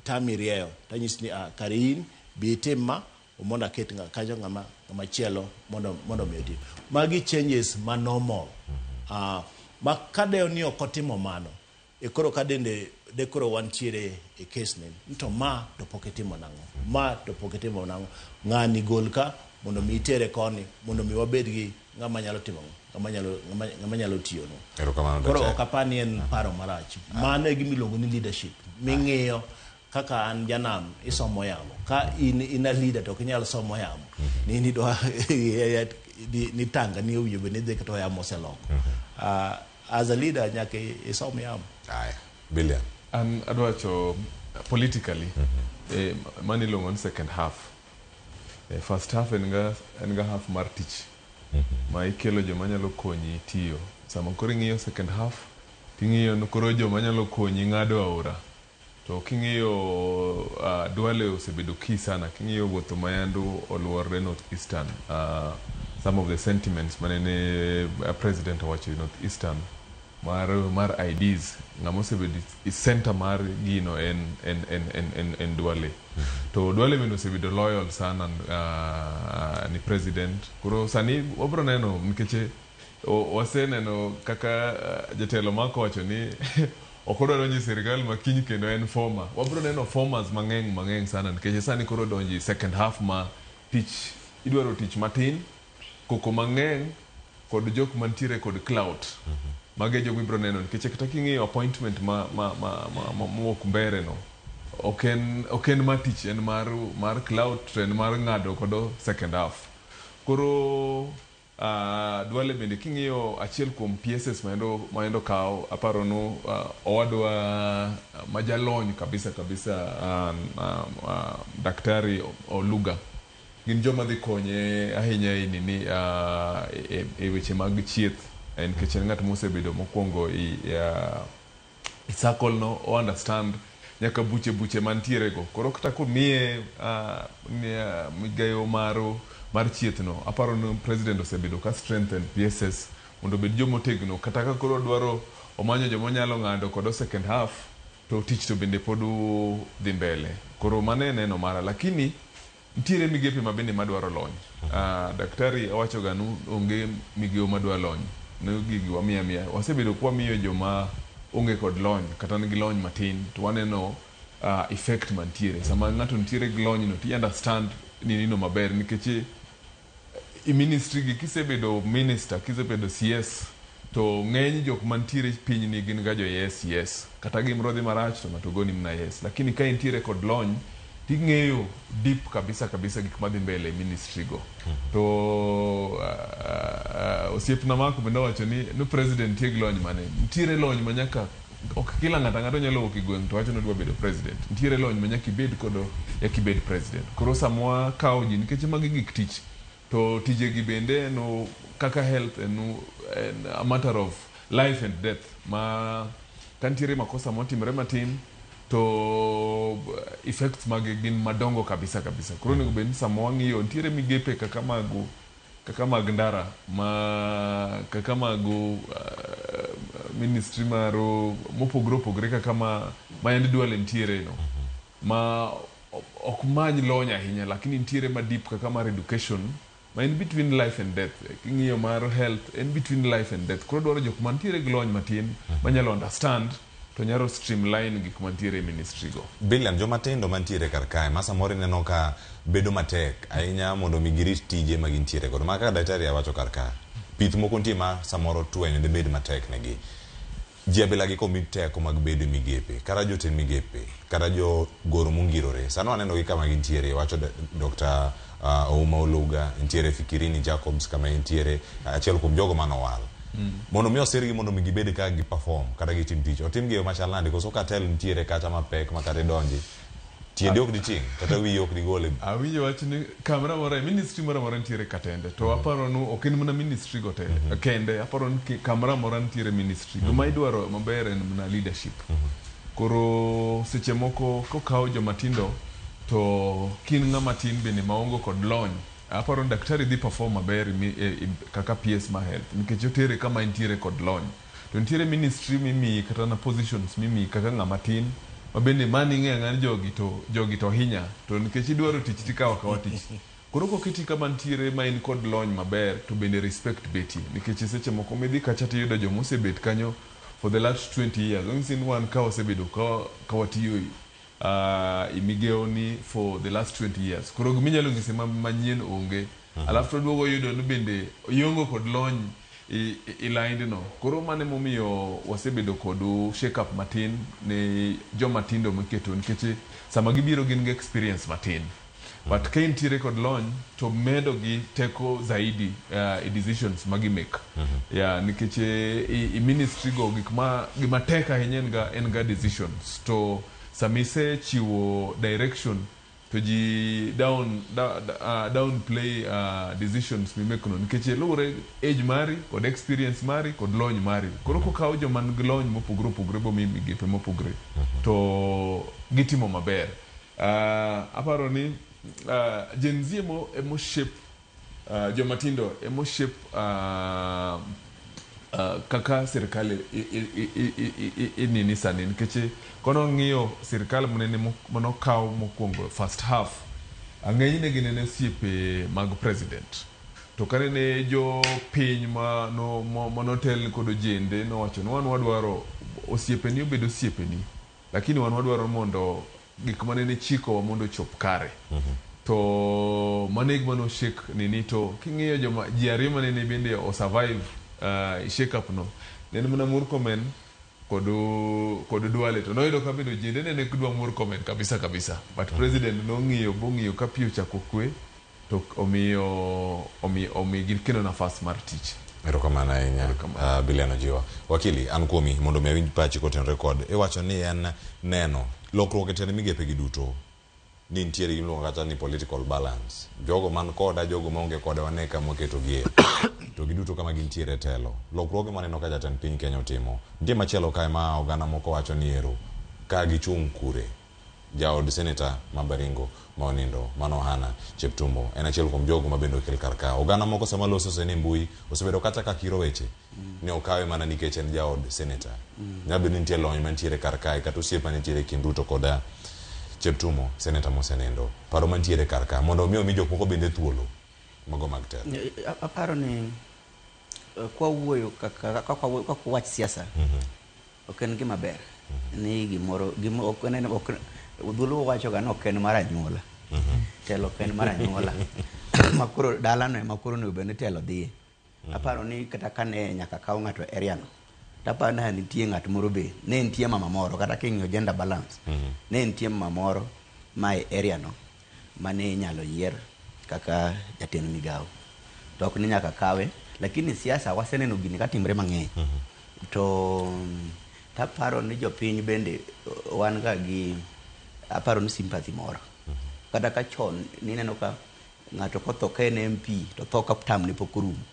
tami rieyo tanyisi ni karin bitim ma mondo aket kanyo ng'ama chielo mondo mi otim. Magi changes ma normal. Ma kadeo ni okotimo mano e koro kadende de koro wantiere e case ni to ma to poketimo nango ng'ani gol ka mondo mi itere koni mondo mi wabed gi ng'ama nyalo timo ng'ama nyalo tiyo no. Koro okapani en paro marach. Mano e gimiluongo ni leadership. Ming'iyo kaka an janam isomo yamo ka in a leader to kinyalo somo yamo ni dwa ni tanga ni uyo bende de to yamo seloko. As a leader nyaka isom yamo. Aya billion an adwacho politically mani long on second half. First half en ga half mar tich ma ikelo joma nyalo konyi tiyo. Sama koro ing'iyo second half ting'iyo koro joma nyalo konyi ng'ado aora. To king'iyo Duale osebedo key sana king'iyo wuotho mayandu oluorre North Eastern. Some of the sentiments manene president owacho North Eastern mar IDs ng'ama osebedo center mar gino en Duale. To Duale bende osebedo loyal sana ni president. Koro sani wabro neno nikech waseneno kaka jatelo mako wacho ni okodwa donji sirikal makiny kendo en former. Wabro neno formers mang'eny sana nikech sani koro donji second half ma tich idwaro tich matin koko mang'eny kod jok mantiere kod clout. Mage jogo ibro neno nikech kata king'iyo appointment ma wok mbere no oken ma tich en mar clout en mar ng'ado kodo second half. Koro Duale bende king'iyo achiel kuom pieces maendo kawo aparo no owadwa majalony kabisa Daktari Oluga gin joma dhi konye ahinya e weche mag chieth en kech ng'at mosebedo mokwongo i circle no o understand nyaka buche mantiere go. Koro kata komiye migayo mar chieth no aparo no president osebedo ka strengthen pieces mondo bed jomotegno kata ka koro dwaro omanyo joma nyalo ng'ado kodo second half to tich to bende podu dhi mbele. Koro mane neno mara lakini ntiere migepe mabende madwaro lony. Daktari owacho ga onge migeo madwaro lony ne gigi wamiya wasebedo kwa miyo joma onge kod lony kata nigi lony matin to waneno effect mantiere sama ng'ato ntiere gi lony no ti understand ni nino maber nikech i ministry gi kisebedo minister kisebedo CS to ng'eny jok mantiere piny ni gin ga jo yes kata gimro dhi marach to ng'ato goni mna yes, lakini ka intiere kod lony ting'eyo deep kabisa gik madhi mbele ministry go. To osiepna mako bende wacho ni no president tieg lony mane, ntiere lony manyaka ok kila ng'ato nyalo wuok igweng' to wacho ni odwa bedo president. Ntiere lony manyaka ibed kodo yak ibed president. Koro samwa kawo ji nikech magi gik tich, to tijegi bende no kaka health and a matter of life and death, ma kantiere makosa motimre matin to effects mage gin madongo kabisa. Koro nego bende samwa ng'iyo ntiere migepe kaka mag ndara, kaka mago ministry maro mopogre kaka ma en dual ntiere no, ma ok many lony ahinya, lakini ntiere ma deep kaka mar education, ma in between life and death. King'iyo mar health in between life and death. Koro dwaro jok mantiere gi lony matin manyalo understand to nyaro streamline gik mantiere ministry go. Billion joma tindo mantiere kar kae ma samoro neno ka bedo matek ahinya mondo mi girit tije ma gintiere godo, ma kaka daktari awacho kar kae pith moko nitie ma samoro twenyo de bed matek negi. Ji abila gi komit teko mag bedo migepe, kata jotend migepe, kata jo goro mongirore. Sano aneno gi kama gintiere, wacho Dr. Ouma Oluga, ntiere Fikirini Jacobs kama ntiere, achiel kuom jogo manowal. Mondo mi osirgi mondo mi gibed ka gi perform kata gi tim tich. Otim gi machal nade koso ka tel ntiere kata mapek makare donji. Tiende ok diting kata wi ok digole. Awinjo wach ni kamera moro ministry moro ntiere katende. To aparo no ok en mana ministry go tele. Kende aparo ni kamera moro ntiere ministry. Gima idwaro maber en mana leadership. Koro seche moko kokawo joma tindo to kin ng'ama tin bende maongo kod lony, aparo daktari dhi perform maber kaka PS ma health nikech otere kama intiere kod lony. To ntiere ministry mimi kata na positions mimi kaka ng'ama tin mabende mani ng'e ng'ani jogi to hinya, to nikech idwaro tich tikawa tich. Koro kokiti kama ntiere ma in kod lony maber to bende respect beti, nikech seche moko midhi kacha tiyudo jomo osebet kanyo for the last 20 years. Only in one ka osebedo ka watiyo imigeo ni for the last 20 years. Koro giminyalo ng'ise manyien onge. Alafu to duogo yudo no bende yongo kod lony ilind no. Koro mane momiyo wasebedo kodu shake up matin ne joma tindo miketo, nikech sama gibiro gin gi experience matin. But ka intiere kod lony to medo gi teko zaidi decisions magi make. Nikech i ministry go gima tek ahinya en ga decisions. To samise chiwo direction to ji down play decisions mi make no, nikech lure age mari kod experience mari kod lony mari. Koro kokawo joma nigi lony mopogre bo mi migepe mopogre to gitimo maber. Aparo ni Gen Z emo shape joma tindo emo shape kaka serikali nini sani, nikech kono ng'iyo serikali munene monokaw mokwongo first half ang'enyne ginene osiepe mag president, to kanene jo piny manotel kod ojende nowacho ni wan wadwaro osiepeni obedo osiepeni, lakini wan wadwaro mondo gik manene chiko mondo chop kare. To maneg mano shake nini, to king'iyo ji ariyo manene bende o survive shake up no, nene mana Murkomen kod Duale. To noyudo ka bendo jende nene kudwa Murkomen kabisa, but president bong'iyo ka piyo chako kwe to omiyo gin kendo nafas mar tich. Erokamano ahinya Biliano Jiwa. Wakili, an kuomi mondo mi awinj pachi kotenore kod iwacho ni en neno lokruok e tend migepe gi duto ni ntiere gimiluongo kata ni political balance. Jogo man koda jogo maonge koda waneka moketo gie to giduto kama gintiere telo. Lokruoge maneno ka jatend piny Kenya otimo. Nitie machielo kae ma oganda moko wacho ni ero ka gichung' kure. Jaod Senator Mabaringo Maonindo Manohana Cheptumbo en achiel kuom jogo mabendo kel kar ka. Oganda moko sama loso sene mbui osebedo kata ka kiro weche ne okawe mana nikech en jaod senator. Nyabedo nitie lony mantiere kar kae kata osiepa nitiere kind Ruto koda Cheptumo Senator Mosenindo. Paro mantiere kar ka mondo mi jok moko bende thuolo mago mag telo. Aparo ni kwa wuoyo kaka wach siasa ok en gima ber. Ni gimoro udhulu wacho ga no ken mar anyuola. Telo ken mar anyuola. Makuro dalano makuro no bende telo dhi. aparo ni kata kane nyaka kaw ng'ato area no tapa na nitie ng'at moro be ne nitie mama moro kata king'yo gender balance ne nitie mama moro my area no mane nyalo yier kaka jatend migawo to ok ni nyaka kawe lakini siasa waseneno gini katimre mang'eny to taparo ni jopiny bende wan ga gi aparo ni sympathy moro kata ka chon nineno ka ng'ato kotho ka en MP to tho ka tam ne pok orumo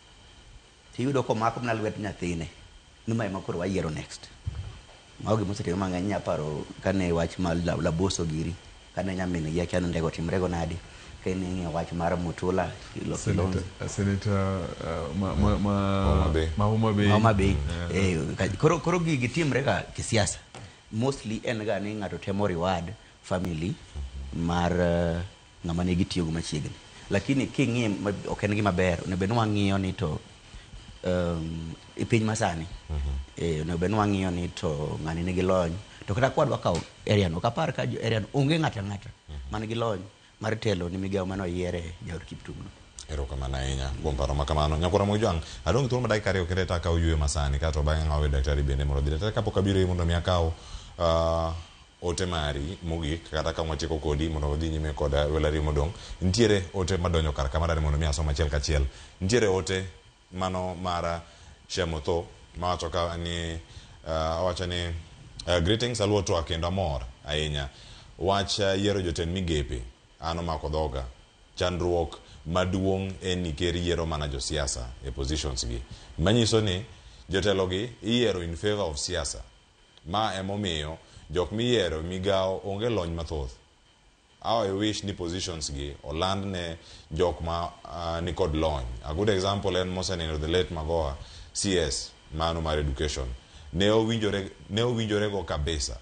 tiyudo komako mana lwet nyathine ni ma ema koro wayiero next mago mosetimo mang'eny aparo kane wach mar Laboso giri kane nyamin gi akiano ndego timrego nadi kene wach mar Mutula Senator Mahoma Bay koro gigi timre ga kisiasa mostly en ga ni ng'ato temo reward family mar ng'ama nigi tiyo go machiegni lakini king'ie ok en gima ber ne beno wang'iyo ni to e piny masani ne beno wang'iyo ni to ng'ani nigi lony to kata kwadwa kawo area no kapar ka area no onge ng'ata man gi lony mar telo ni migawo mano yiere Jaod Kiptum. Erokamano ahinya kuom paro makamano. Nyakora Mojwang, adong' thuolo madakika ariyo kende ta akaw yweyo masani kato bang'e ng'awe daktari bende mondo dhi daktari kapok abiro mondo mi akaw ote mari mogik kata ka mwatieko kodi mondo wadhi nyime kod welari modong'. Nitiere ote madonjo kar kamarani mondo mi asom achiel kachiel. Nitiere ote mano mara Shemotho mawacho ka ni awacho ni greetings aluo to kendo amor ahinya. Wach yiero jotend migepe ano mako dhoga chandruok maduong' en nikech yiero mana josiasa e positions gi manyiso ni jotelo gi iyiero in favor of siasa ma emomiyo jok miyiero migawo onge lony mathoth how I wish ni positions gi oland ne jok ma ni kod lony. A good example en moseneno the late Magoha CS mano mar education ne owinjore go kabisa.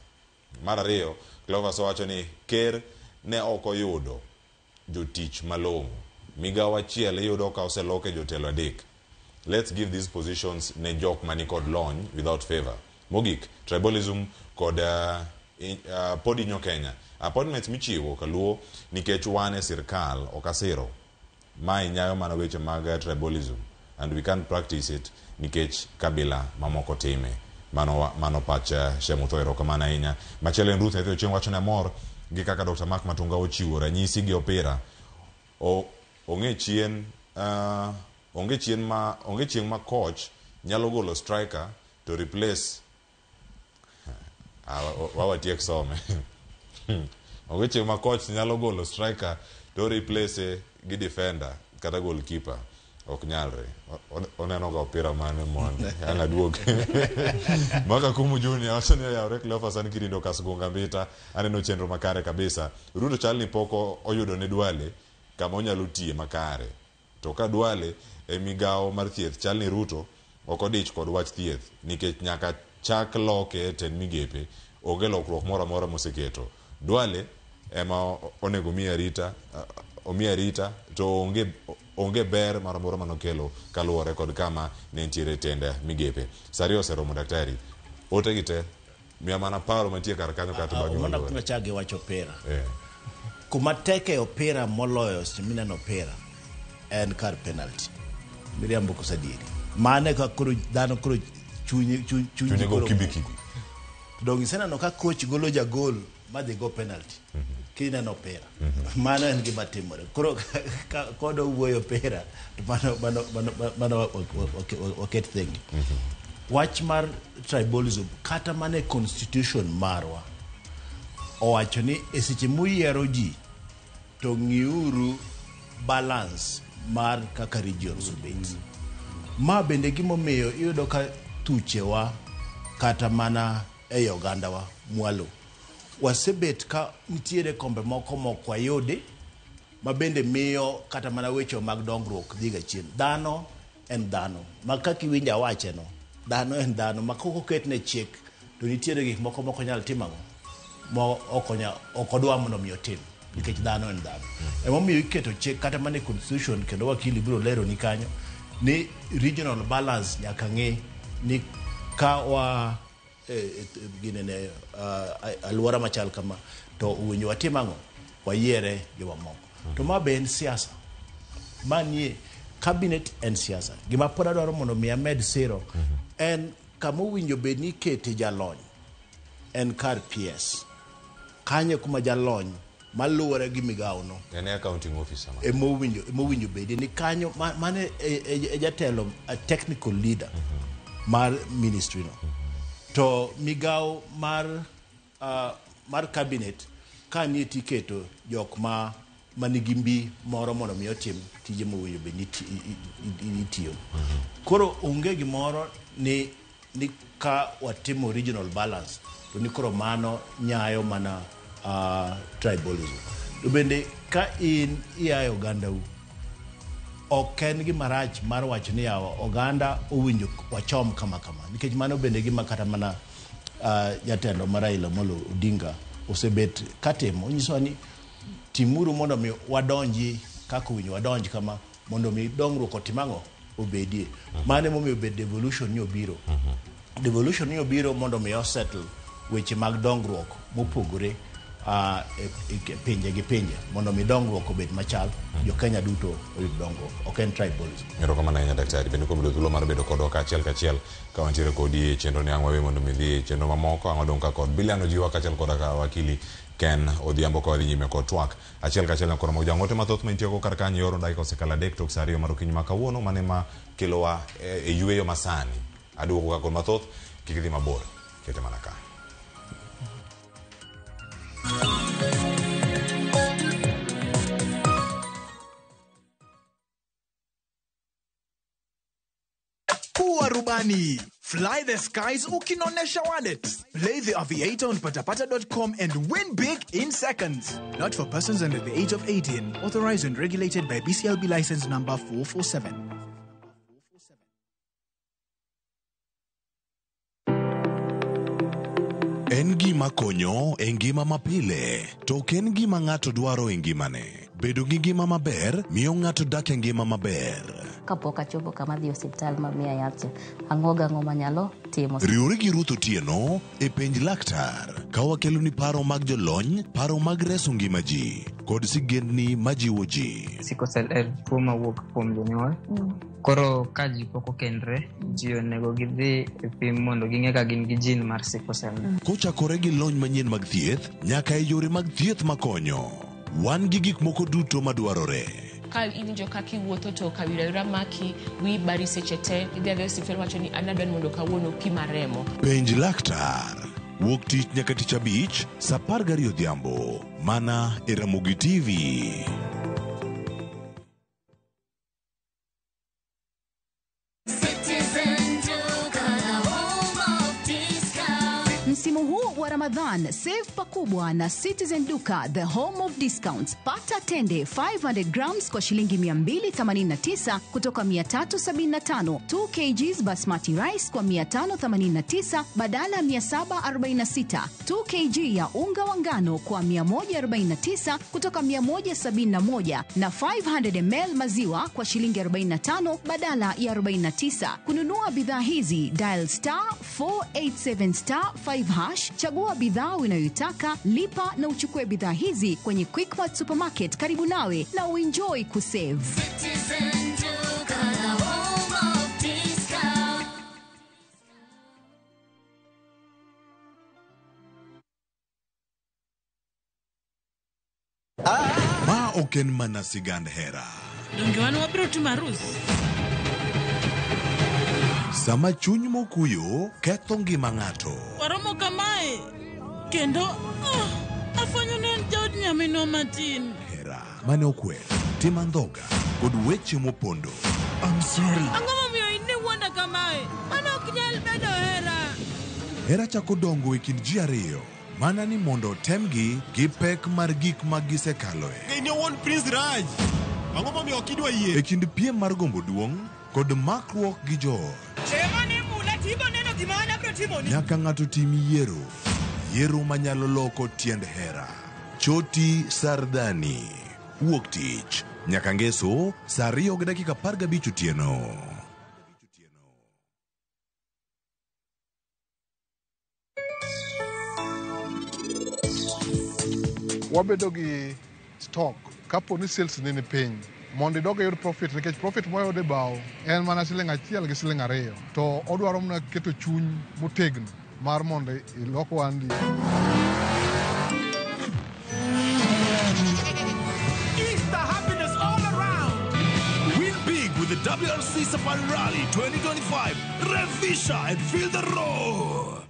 Mar ariyo Clovis wacho ni ker ne ok oyudo jotich malong'o migawo achiel iyudo ka oseloke jotelo adek. Let's give these positions ne jok mani kod lony without favor. Mogik tribalism kod pod inyo Kenya appointments michiwo kaluo nikech wan e sirkal okasiro ma inyayo mana weche mag tribalism and we can't practice it nikech kabila mamoko time. Mano pacha Shemotho erokamano ahinya. Machielo en Ruth Ethio Chieng' wacho ne mor gi kaka Dr. Mark Matunga ochiwo ranyisi gi opira onge chien ma coach nyalo golo striker to replace wawatiek some onge chien ma coach nyalo golo striker to replace gi defender kata goalkeeper ok nyalre oneno ga opira mane mon ana duog maka kumu junior wasani ya rek lofa san kirindo kasgunga mbita aneno chenro makare kabisa. Ruto chalni poko oyudo ne Duale kama onyalo tie makare to ka Duale e migawo mar thieth chalni Ruto ok odich kod wach thieth nikech nyaka chak loke ten migepe onge lokruok moro amora moseketo. Duale ema onego omiya rita to onge ber mara moro manokelo kaluwore kod kama ne ntiere tende migepe. Sario seromo daktari ote gite miya mana paro mantie kar kanyo kata bagi mana kuna chage wacho opera kuma teke opera moloyo simina no opera en kar penalty miriambo kusadieri mane ka kuru dano kuru chunyi go kibiki dongi sana no ka coach golo ja gol ma de go penalty kina no opera mano en gima timore koro kodo wuoyo opera mano oket thing wach mar tribalism kata mane constitution marwa owacho ni esiche muyiero ji to ng'iuru balance mar kaka regions obet ma bende gimomiyo iyudo ka thuchewa kata mana e ogandawa mwalo wasebet ka nitiere kombe moko mokwayudi ma bende miyo kata mana weche mag dongruok dhiga chien. Dhano en dhano ma kaka iwinja wache no dhano en dhano ma koko ketne chik to nitiere gik moko nyal timango mo okodwa mondo mi otim nikech dhano en dhano emomiyo iketo chik kata mana constitution kendo wakili biro lero ni kanyo ni regional balance nyaka ng'e ni ka wa ginene alwara machal kama to uwenyo watimango wayiere joma moko to ma ben siasa manie cabinet en siasa. Gima pod adwaro mondo mi amed siro en kama owinjo bed ni kete jalony en kar PS. Kanye kuma jalony maluwore gi migawono. Yani accounting officer. Mowinjo bed ni kanyo mane jatelo a technical leader mar ministry no. To migawo mar cabinet ka nie tiketo jok manigi mbi moro mondo mi otim tije mowinjo bed ni itiyo. Koro onge gimoro ni ka watimo regional balance to ni koro mano nyayo mana tribalism. To bende ka in iayo ogandau ok en gima rach mar wacho ni yawa oganda owinjo wachom kama nikech mano bende gima kata mana jatelo mar Raila Amolo Odinga osebet katimo. Onyiso ni timuru mondo mi wadonji kaka owinjo wadonji kama mondo mi dongruok otimango obedie. Mane momiyo bed devolution ni obiro. Devolution ni obiro mondo mi settle weche mag dongruok mopogore pinje gi pinje mondo mi dongruok obed machal jo Kenya duto oyud dongruok ok en tribalism. Erokamano ahinya daktari, bende kuom thuolo mar bedo kodwa kachiel ka wantiere kodi e chenro ni ang'wawe mondo mi dhi e chenro mamoko ang'o dong ka kod Biliano Jiwa kachiel koda ka wakili Ken Odhiambo ka wadhi nyime kod twak achiel kachiel koro mo jangote mathoth mantieko kar kanyo yoro dakika osekalo 3 tok saa 2 mar okinyi ma kawuono mane ma kelowa e yueyo masani aduoko ka kod mathoth kik dhi mabor kete mana ka. Kuwa rubani, fly the skies ukinonesha wallet. Play the aviator on patapata.com and win big in seconds. Not for persons under the age of 18. Authorized and regulated by BCLB license number 447. En gima konyo e ngima mapile, to ken gima ng'ato dwaro e ngimane. Bedo gi ngima maber miyo ng'ato dak e ngima maber. Kapok achopo kama dhi osiptal mamiya yath, ang'oga ng'o manyalo timo. Riwore gi Ruth Otieno e penj laktar, ka wakelo ni paro mag jolony, paro mag reso ngima ji, kod sigendni majiwo ji. Sickle cell en tuo mawuok kuom jonyuol. Koro ka ji pok okendre, ji onego gidhi e pim mondo ging'e ka gin gi jin mar sickle cell. Kochakore gi lony manyien mag thieth, nyaka e yore mag thieth makonyo. Wan gi gik moko duto madwarore. Ka iwinjo kaka iwuotho to kawira maki wi bari seche te idhi adhi osiptal wacho ni an adwani mondo kawuono pima remo. Penj laktar wuok tich nyaka tich abich saa 12 odhiambo mana e Ramogi TV. Msimu huu wa Ramadhan, save pakubwa na Citizen Duka, the home of discounts. Pata tende 500 grams kwa shilingi 289 kutoka 375, 2 kgs basmati rice kwa 589 badala 746, 2 kg ya unga wa ngano kwa 149 kutoka 171 na 500 ml maziwa kwa shilingi 45 badala ya 49. Kununua bidhaa hizi, dial *487*5 hash, chagua bidhaa unayoitaka, lipa na uchukue bidhaa hizi kwenye Quickmart Supermarket karibu nawe na uenjoy kusave. Ma oken mana sigand hera. Donge wan wabiro timo arus. Sama chuny mokuyo ketho ngima ng'ato. Waromo kamae kendo afwenyo ni en jaod nyaminwa matin. Hera mane okwer, tim andhoga kod weche mopondo. I'm sorry. Ang'o momiyo in wuonda kamae? Mano ok nyal bedo hera. Hera chako dongo e kind ji ariyo mana ni mondo temgi gi pek mar gik ma gisekaloe. In your one Prince Raj. Ang'o momiyo ok idwa yie? E kind piem mar gombo duong' kod makruok gi joot. Nyaka ng'ato tim yiero manyalo loko tiend hera. Choti Sardani, wuok tich nyaka ngeso saa 2:15 otieno. Wabedo gi stock kapo ni sales ni piny mondo idog yud profit nikech profit moyudo e bao en mana $1 gi $2 to odwaro mana keto chuny motegno mar mondo ilok wandi. Easter happiness all around. Win big with the WRC Safari Rally 2025. Revisha and feel the roar.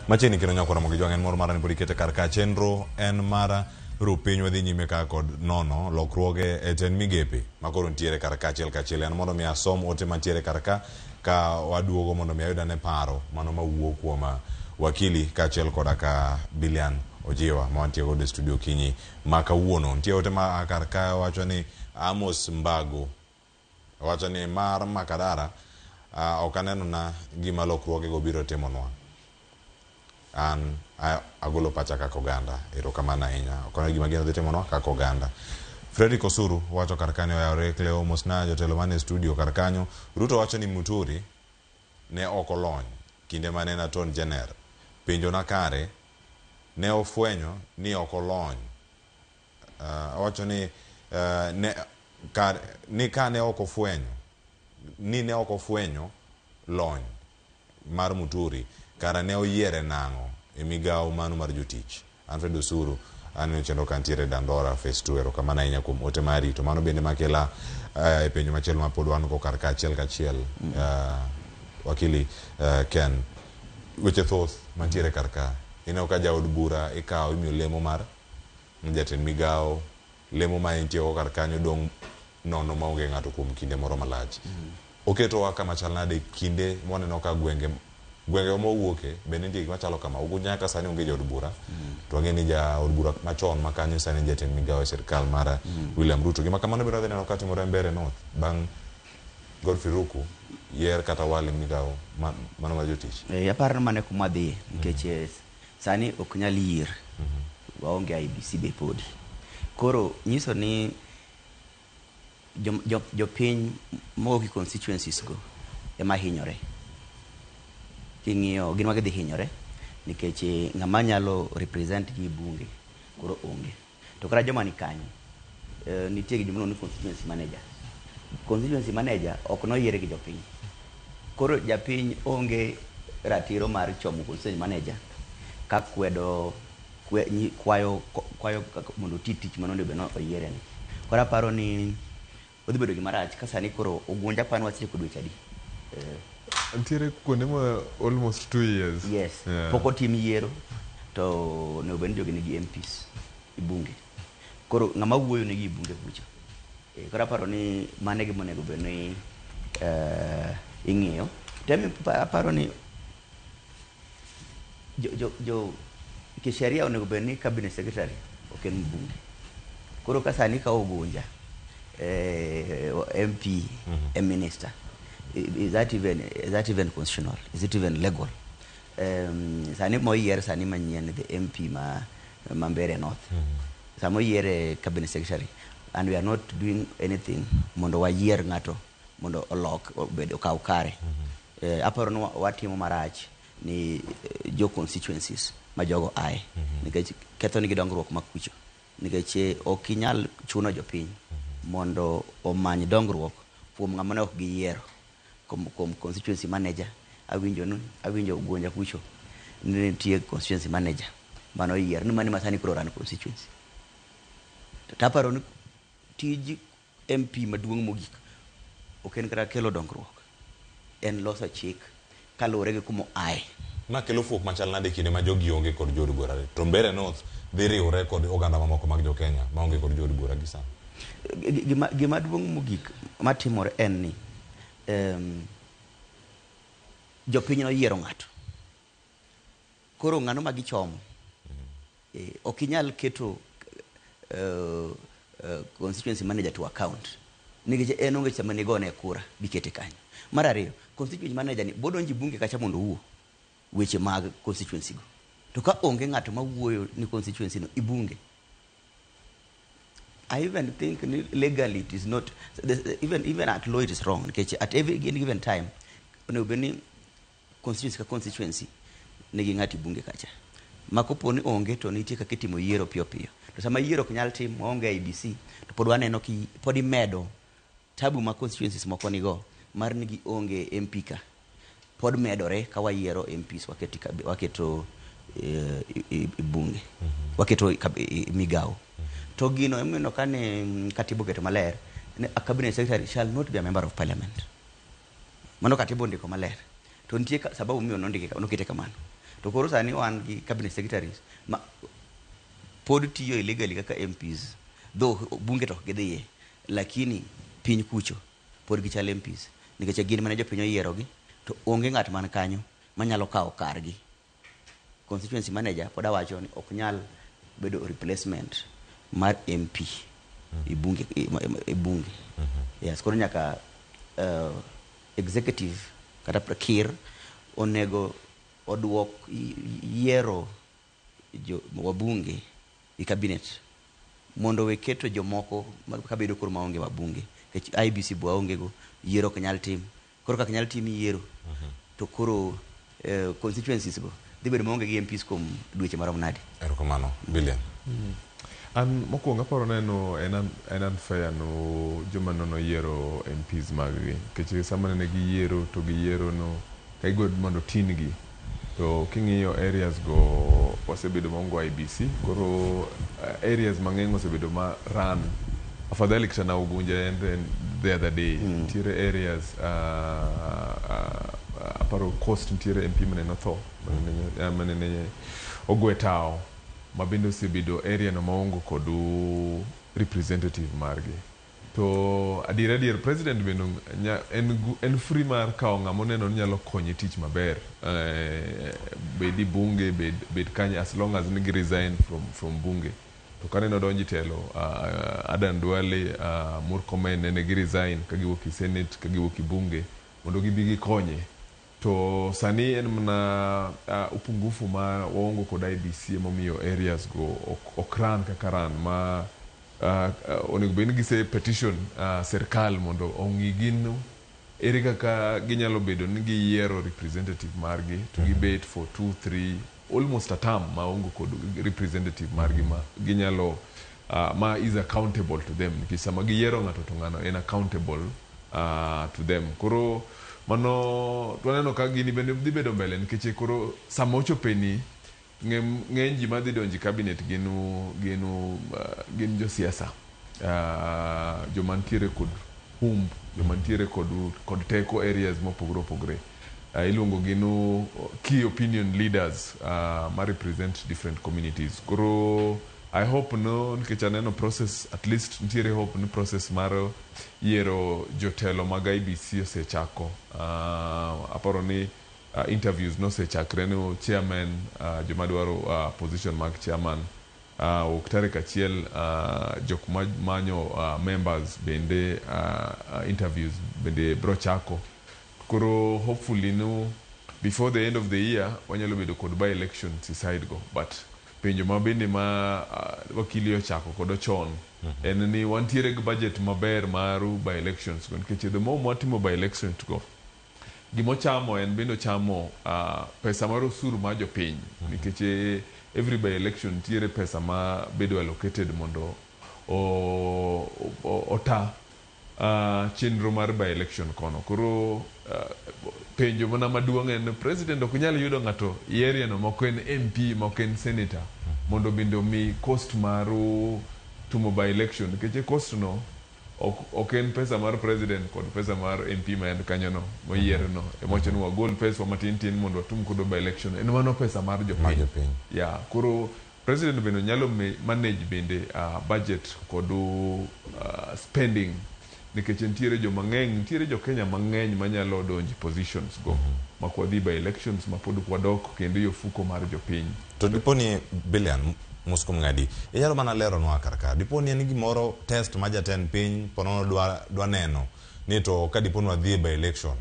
Macheni kino nyakora mogi jwang en mor mara ni podi kete karka chenro en mara rupiny wadhi nyime ka kod nono lokruoge e ten migepe makoro ntiere karka kachiel en mondo mi asom ote mantiere karka ka waduogo mondo mi ayuda ne paro mano mawuok kuom wakili kachiel koda ka Bilian Ojiwa ma wantie godo e studio kinyi ma kawuono ntie ote ma karka wacho ni Amos Mbago wacho ni mar Makadara ok aneno na gima lokruoge go biro timonwa an agolo pacha kaka oganda erokamano ahinya okona gima gino dhi timonwa kaka oganda. Fredrick Osuru wacho kar kanyo oyawre Cleo Mosna jotelo mane studio kar kanyo. Ruto wacho ni Muturi ne ok olony kinde mane na Ton Jenner penjo na kare ne ofwenyo ni ok olony wacho ni ne ok ofwenyo ni ne ok ofwenyo lony mar Muturi kara ne oyiere nang'o e migawo mano mar jotich. Alfred Osuru aneno chenro kantiere Dandora Phase 2 erokamano ahinya kuom ote mari to mano bende makela e penjo machielo ma pod wan go kar kachiel wakili Ken weche thoth mantiere kar ka ineno ka jaod bura ikawo imiyo lemo mar jatend migawo lemo ma entie go kar kanyo dong nono maonge ng'ato kuom kinde moro malach oketowa kama chal nade kinde moneno ka gwenge mowuoke bende nitie gima chalo kama ugu nyaka sani onge jaod bura to ang'e ni jaod bura machon ma kanyo sani jatend migawo e sirkal mar William Ruto gima kamano biro dhi neno ka timore Mbeere North bang' Godfrey Ruku yier kata wale migawo mano mar jotich. Aparo mane kuma dhi nikech sani ok nyal yier waonge IBC be podi koro nyiso ni jopiny mogi constituencies go ema hinyore king'iyo gin magidhi hinyore nikech ng'ama nyalo represent gi bunge koro onge to kara joma ni kanyo nitie gi jomano ni constituency manager ok noyiere gi jopiny koro japiny onge ratiro mar chomo constituency manager ka kwayo mondo tich mano be no oyiere ni koro aparo ni odhi bedo gima rach ka sani koro ogunja pan wachie kod weche adi Antiere kuonde mo almost 2 years. Yes. Yeah. Poko tim yiero to ne obedo jogi nigi MPs ibunge. Koro ng'ama wuoyo nigi ibunge bucha. Koro aparo ni mane gima onego bed ni ing'iyo. Temi aparo ni jo kisheria onego bed ni cabinet secretary ok en bunge. Koro ka sani ka ogunja MP a minister. Is that even constitutional? Is it even legal? Sani mo year sani manyien the MP ma Mbeere North. Samo year cabinet secretary and we are not doing anything mondo wa year ngato mondo olok bedo ka ukare. Aparo no watimo marach ni jo constituencies ma jogo ai. Nikech ketho ni gidongruok makucho. Nikech okinyal chuno jopiny mondo omany dongruok kuom ng'ama ne ok giyiero. Kom constituency manager awinjo gonja kucho nitie constituency manager mano yier ni mani masani kro ran constituency to taparo ni tiji MP maduong' mogik ok en kara kelo dongruok en loso chik kalore gi kumo ai ma kelo fuok machal nade kinde ma jogi onge kod jood bura to Mbeere North dhi riwre kod oganda mamoko mag jo Kenya ma onge kod jood bura gi sani gima duong' mogik matimore en ni jopiny no yiero ng'ato koro ng'ano ma gichomo ok inyal keto constituency manager to account nikech en onge chama nigone kura bikete kanyo. Mar ariyo constituency manager ni bodonji bunge kacha mondo wuo weche mag constituency go to ka onge ng'ato ma wuoyo ni constituency no ibunge I even think legally it is not, even at law it is wrong. At every given time, when constituency nigi ng'ati bunge kacha. Makopo ni onge to nitie kaka itimo yiero piyo piyo. To sama yiero ok nyal tim onge IBC, to pod waneno ki pod imedo tabu ma constituencies moko nigo mar nigi onge MP ka. Pod medore ka wayiero MPs waketo bunge. Waketo migao. To gino emeno kane katibu keto maler, a cabinet secretary shall not be a member of parliament. Mano katibu ndiko maler. To nitie sababu mimi nokete kamano. To koro sani wan gi cabinet secretaries ma pod tiyo illegally kaka MPs, though bunge to gidhiye, lakini piny kucho pod gichal MPs nikech gin mane jopiny oyierogi, to onge ng'at man kanyo manyalo kawo kargi. Constituency manager pod awacho ni ok nyal bedo replacement mar MP i bunge. Yes, koro nyaka executive kata kir onego odwok yiero wabunge i cabinet mondo weketo jomoko kabedo koro maonge wabunge. IBC bwa onge go yiero ok nyal tim. Koro kaka nyal tim yiero to koro constituencies go dhi bedo maonge gi MPs kuom dweche marom nade. Erokamano Billion. An mokwongo aparo neno en unfair no joma nono yiero MPs maggi, nikech sama ne giyiero to giyiero no ka igod mondo tin gi, to king'iyo areas go osebedo maongo IBC, koro areas mang'eny osebedo ma run afadhali kata na Ugunja and the other day ntiere areas aparo coast ntiere MP maneno tho manene ogwetao mabendo osebedo area no maongo kodu representative margi. To adier president bendo en free mar kao ng'amo neno ni nyalo konye tich maber, bedi bunge bed kanya as long as nigi resign from bunge. To kaneno donji telo Adan Duale Murkomen nene gi resign kagiwuok i Senate kagiwuok i bunge mondo gibi konye. To sani en mana upungufu ma waongo kod IBC momiyo areas go okran kaka ran ma onego bed ni gise petition serikal mondo ong'i gino ere kaka ginyalo bedo ni giyiero representative margi to gibet for 2-3 almost a term maongo kod representative margi ma ginyalo ma is accountable to them, nikech sama giyiero ng'ato to ng'ano en accountable to them. Koro mano twaneno ka gini bende dhi bedo mbele, nikech koro sama ochopeni ng'eny ji madhi donji cabinet gin josiasa, jomantiere kod jomantiere kod teko areas mopogore opogore. Iluongo gino key opinion leaders ma represent different communities. Koro I hope no, nikech aneno process, at least ntiere hope ni process mar yiero jotelo mag IBC osechako. Aparo ni interviews nosechakre no chairman, jomadwaro position mag chairman, oktare kachiel jok manyo members bende interviews bende bro chako. Koro hopefully no, before the end of the year wanyalo bedo kod by elections inside go, but penjo mabende ma wakili ochako kod chon en ni wantiere gi budget maber maru by elections go, nikech the more mwatimo by elections go gimo chamo en bendo chamo pesa mar osuru ma jopiny, nikech every by election tiere pesa ma bedo allocated mondo ota chenro mar by election kono. Koro penjo mana maduong' en president ok nyal yudo ng'ato area no moko en MP moko en senator mondo bendo mi cost maru tumo by election, nikech cost no ok en pesa mar president kod pesa mar MP ma en kanyo no moyier no emoche no wagol pesa matin tin mondo watum kodo by election, en mano pesa mar jopiny. Yeah, koro president bendo nyalo manage bende budget kod spending, nikech ntiere jo mang'eny, ntiere jo Kenya mang'eny manyalo donji positions go makwadhi by elections mapod kwadok kendo yo fuko mar jopiny. To diponi Billion Muskum ng'adi, inyalo mana lero nwa karka, diponi en gimoro test ma jatend piny ponono dwa neno ni to ka diponi wadhi by election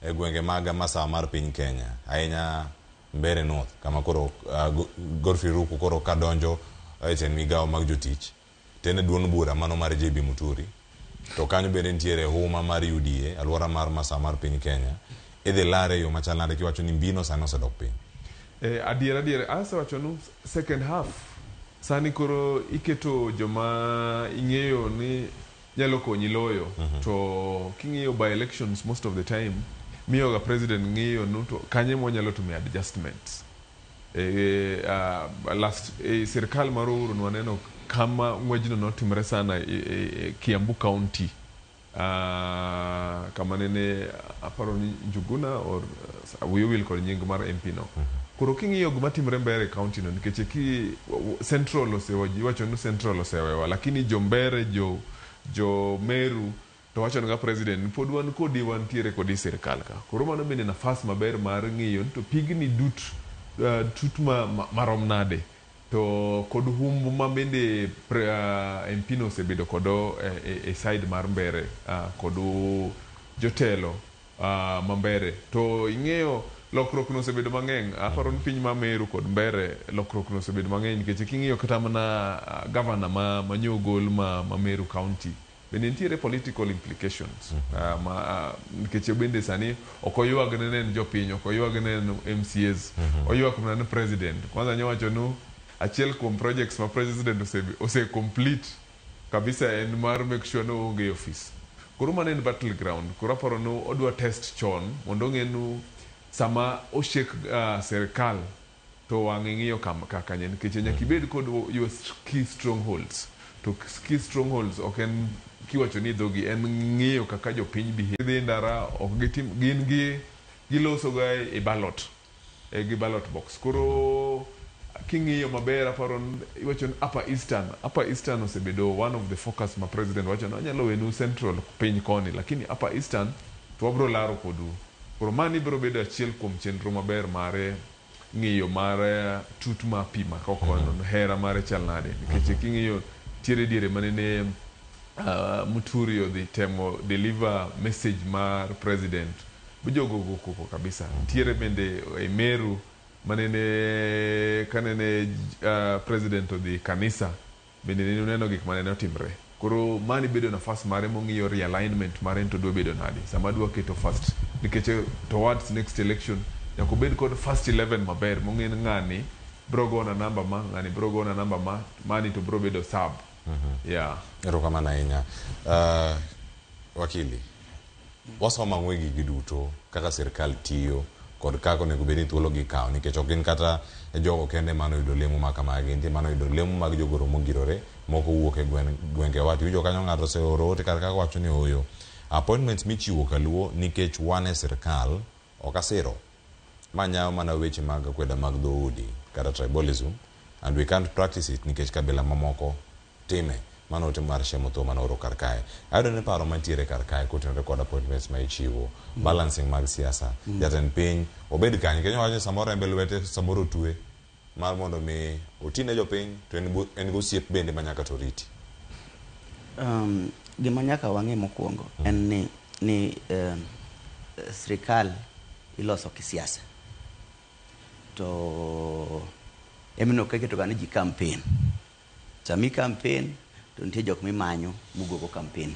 e gwenge maga masawa mar piny Kenya, ahinya Mbeere North kama koro Godfrey Ruku koro kadonjo e migao mag jotich, tene duon bura mano mar JB Muturi to kanyo bende nitiere huma mar UDA alwora mar Masa mar piny Kenya idhi lare yo machal nade kiwacho ni mbino sani osedok piny. Adier asewacho no second half sani koro iketo joma ing'eyo ni nyalo konyi loyo to king'iyo by elections most of the time miyo ga president ng'iyo no to kanye mo nyalo tume adjustments last serikal mar Uhuru waneno kama ngwejno notimre sana Kiambu County kama nene aparo ni Njuguna or will kod nying mar MP no koro king'iyo gima timre Mbere county no nikech ki central osewacho no central osewewa lakini Jombere jo Meru to wacho nga president pod wan kodi wantiere kodi serikal ka koro mano bende nafas maber mar ng'iyo to pigni tut marom nade to kod humbu ma bende MP no osebedo kodo e side mar Mbere kod jotelo ma Mbere to ing'eyo lokruok no osebedo mang'eny aparo ni piny ma Meru kod Mbere lokruok no osebedo mang'eny nikech king'iyo kata mana governor ma nyogol ma Meru county bende nitiere political implications nikech bende sani okoywag ne jopiny okoywag ne MCAs oywag ne president kwanza nyawacho no achiel kuom projects ma president ose complete kabisa en mar make sure no onge office koro mano en battleground koro aparo no odwa test chon mondo ng'enu sama oshek serikal to wang'e ng'iyo kaka nyen nikech nyaka ibed kod your key strongholds to key strongholds ok en kiwacho ni dhogi en ng'iyo kaka jopiny behave ndara ok gitim gin giloso ga e ballot gi ballot box koro king'iyo maber aparo iwacho ni upper eastern osebedo one of the focus ma president wacho no nyalo wenu central piny koni lakini upper eastern to wabro laro kodu koro mani biro bedo achiel kuom chenro maber mare ng'iyo mare tut ma pima kokono hera mare chal nade nikech king'iyo tiere diere manene Muturi odhi temo deliver message mar president bujogo koko kabisa tiere bende e Meru manene kanene president odhi kanisa bende neno gik manene otimre koro mani bedo nafas mare mong'iyo realignment mare to dwa bedo nadi sama dwa keto first nikech towards next election nyako bed kod first 11 maber mong'en ng'ani brogo na namba ma ng'ani brogo na namba ma mani to bro bedo sub erokamano ahinya wakili wasomo ng'wegi giduto kaka sirikal tiyo kod kaka onego bed ni thuolo gi kawo nikech ok gin kata jogo kende mano yudo lemo ma kamagi nitie mano yudo lemo mag jogoro mogirore moko wuok e gwenge wati wijo kanyo ng'ato oseoro ote kaka wacho ni oyo appointments michiwo kaluo nikech wan e sirikal ok asiro manyawo mana weche mag kweda mag dhoudi kata tribalism and we can't practice it nikech kabila mamoko time mano ote mar shemo tho mano oro kar kae ayudo ni paro mantiere kar kae kotenore kod appointments ma ichiwo balancing mag siasa jatend piny obed kanyo kenyo wacho samoro embe lwete samoro tue mar mondo mi otine jopiny to en gosiep bende manyaka to riti gima nyaka wang'e mokwongo en ni sirikal iloso kisiasa to emino keketo ga ni ji campaign sami campaign to nitie jok mimanyo mugogo campaign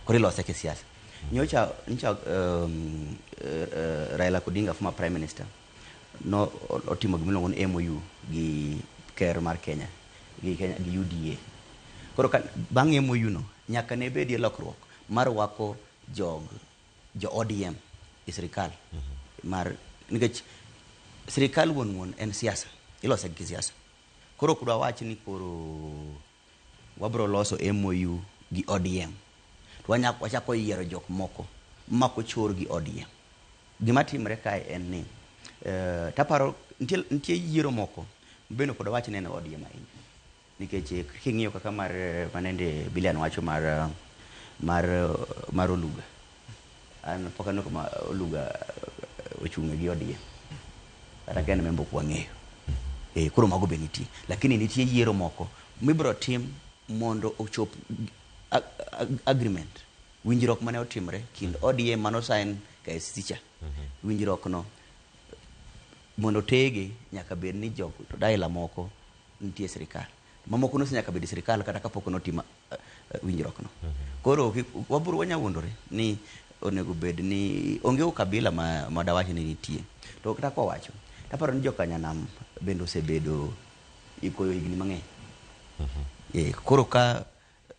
koro ilose kisiasa nyocha Raila Odinga former prime minister no otimo gimiluongo ni MOU gi ker mar Kenya gi UDA koro bang' MOU no nyaka ne bedie lokruok mar wako jo ODM e sirikal mar nikech sirikal wuon en siasa ilose gi siasa koro kudwa wach ni koro wabro loso MOU gi ODM to wachako yiero jok moko mako chor gi ODM gima timre kae en ni taparo nitie yiero moko beno kod wach nene ODM ahinya nikech king'iyo kaka mar manende Bilian wacho mar Oluga an pokano kama Oluga ochunge gi ODM kata ken membo kwa ng'eyo kuro mago beniti lakini nitie yiero moko mibro tim mondo ochop agreement winjruok mane otimre kind ODM mano sign KCC cha winjruok no mondo tege nyaka bed ni jogo to daila moko nitie sirikal mamoko no nyaka bed sirikal kata kapok notima winjruok no. Koro waburo wanyawundore ni onego bed ni onge ukabila ma dawacho ni nitie. To kata kwa wacho taparo ni jokanyanam bendo osebedo ikoyo higni mang'eny. Koro ka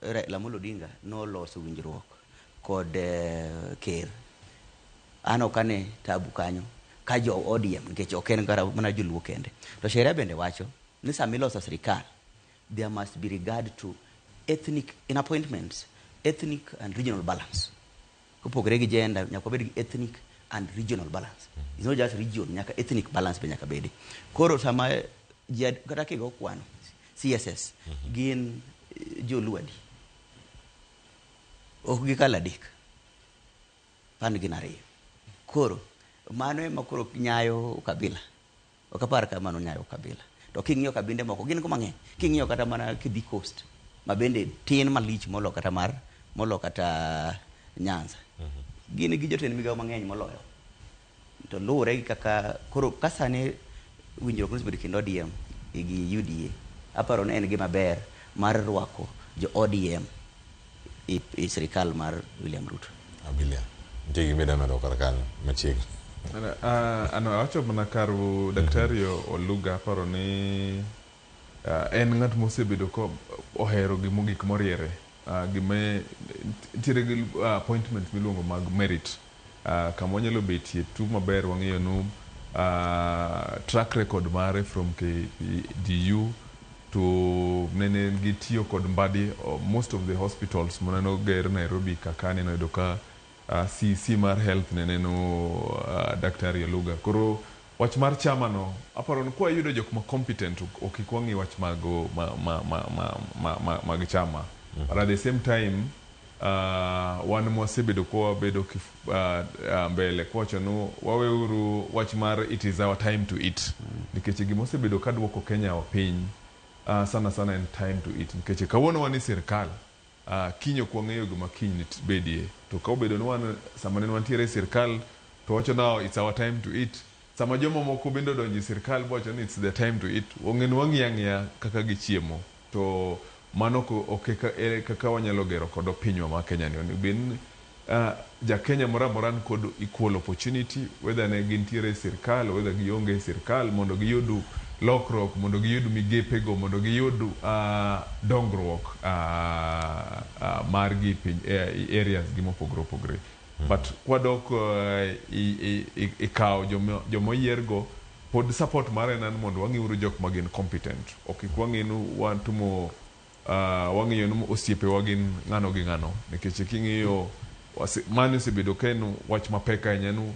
Raila Amolo Odinga noloso winjruok kod ker, an ok ane tabu kanyo ka jo ODM nikech ok en gara mana joluo kende. To sheria bende wacho ni sama iloso sirikal, there must be regard to ethnic in appointments, ethnic and regional balance. Kopogre gi gender nyaka bed gi ethnic and regional balance. It's not just region, nyaka ethnic balance be nyaka bedi. Koro sama kata kigo kwano CSS gin joluadi ok gikala adek pan gin ariyo. Koro mano ema koro nyayo kabila ok apar ka mano nyayo kabila. To king'iyo kabinde moko gin go mang'eny. King'iyo kata mana kidhi coast ma bende tin malich molo kata Nyanza, gin gi jotend migawo mang'eny moloyo. To luwore gi kaka koro kasane winjruok nosebedo kind ODM gi UDA, aparo ni en gima ber mar rwako jo ODM i sirikal mar William Ruto. Abilia nitie gimeda medo kar kanyo machiegni. Ano awacho mana karu Daktari Oluga aparo ni en ng'at mosebedo ko ohero gik moriere. Gime ntiere gi appointment miluongo mag merit. Kama onyalo betie tu maber wang'eyo no track record mare from KDU to nene gitiyo kod mbadi most of the hospitals maneno ger Nairobi kaka neno yudo ka CC mar health neno Daktari Oluga. Koro wach mar chama no aparo ni kwa yudo jok ma competent okikwangi wach mago mag chama. But at the same time wan mwasebedo kwa bedo mbele kwa chano wawe uru wach mar it is our time to eat. Nikeche gimosebedo kadwoko Kenya wa piny sana in time to eat. Nikeche kawono wani sirikal kinyo kwa ngeyo guma kinyo nitbedie. To kaubedo nuwan samanenu wantiere sirikal to wacho now it's our time to eat. Sama jomo moko bendo donji sirikal wacho ni it's the time to eat. Wangenu wangiyangia kaka gichiemo. To mano ko kaka wanyalo gero kod pinywa ma Kenya ni bin ja Kenya moramoran kod equal opportunity whether ne gintiere sirkal whether gionge sirkal mondo giyudu lokruok mondo giyudu migepego mondo giyudu dongruok margi piny areas gimopogre. But kwadok ikaw jomoyiergo pod support mare nan mondo wangiuru jok magin competent. Okikwanginu wantumo wang'iyo no osiepe wagin ng'ano gi ng'ano nikech king'iyo mano osebedo kenu wach mapek ahinya nu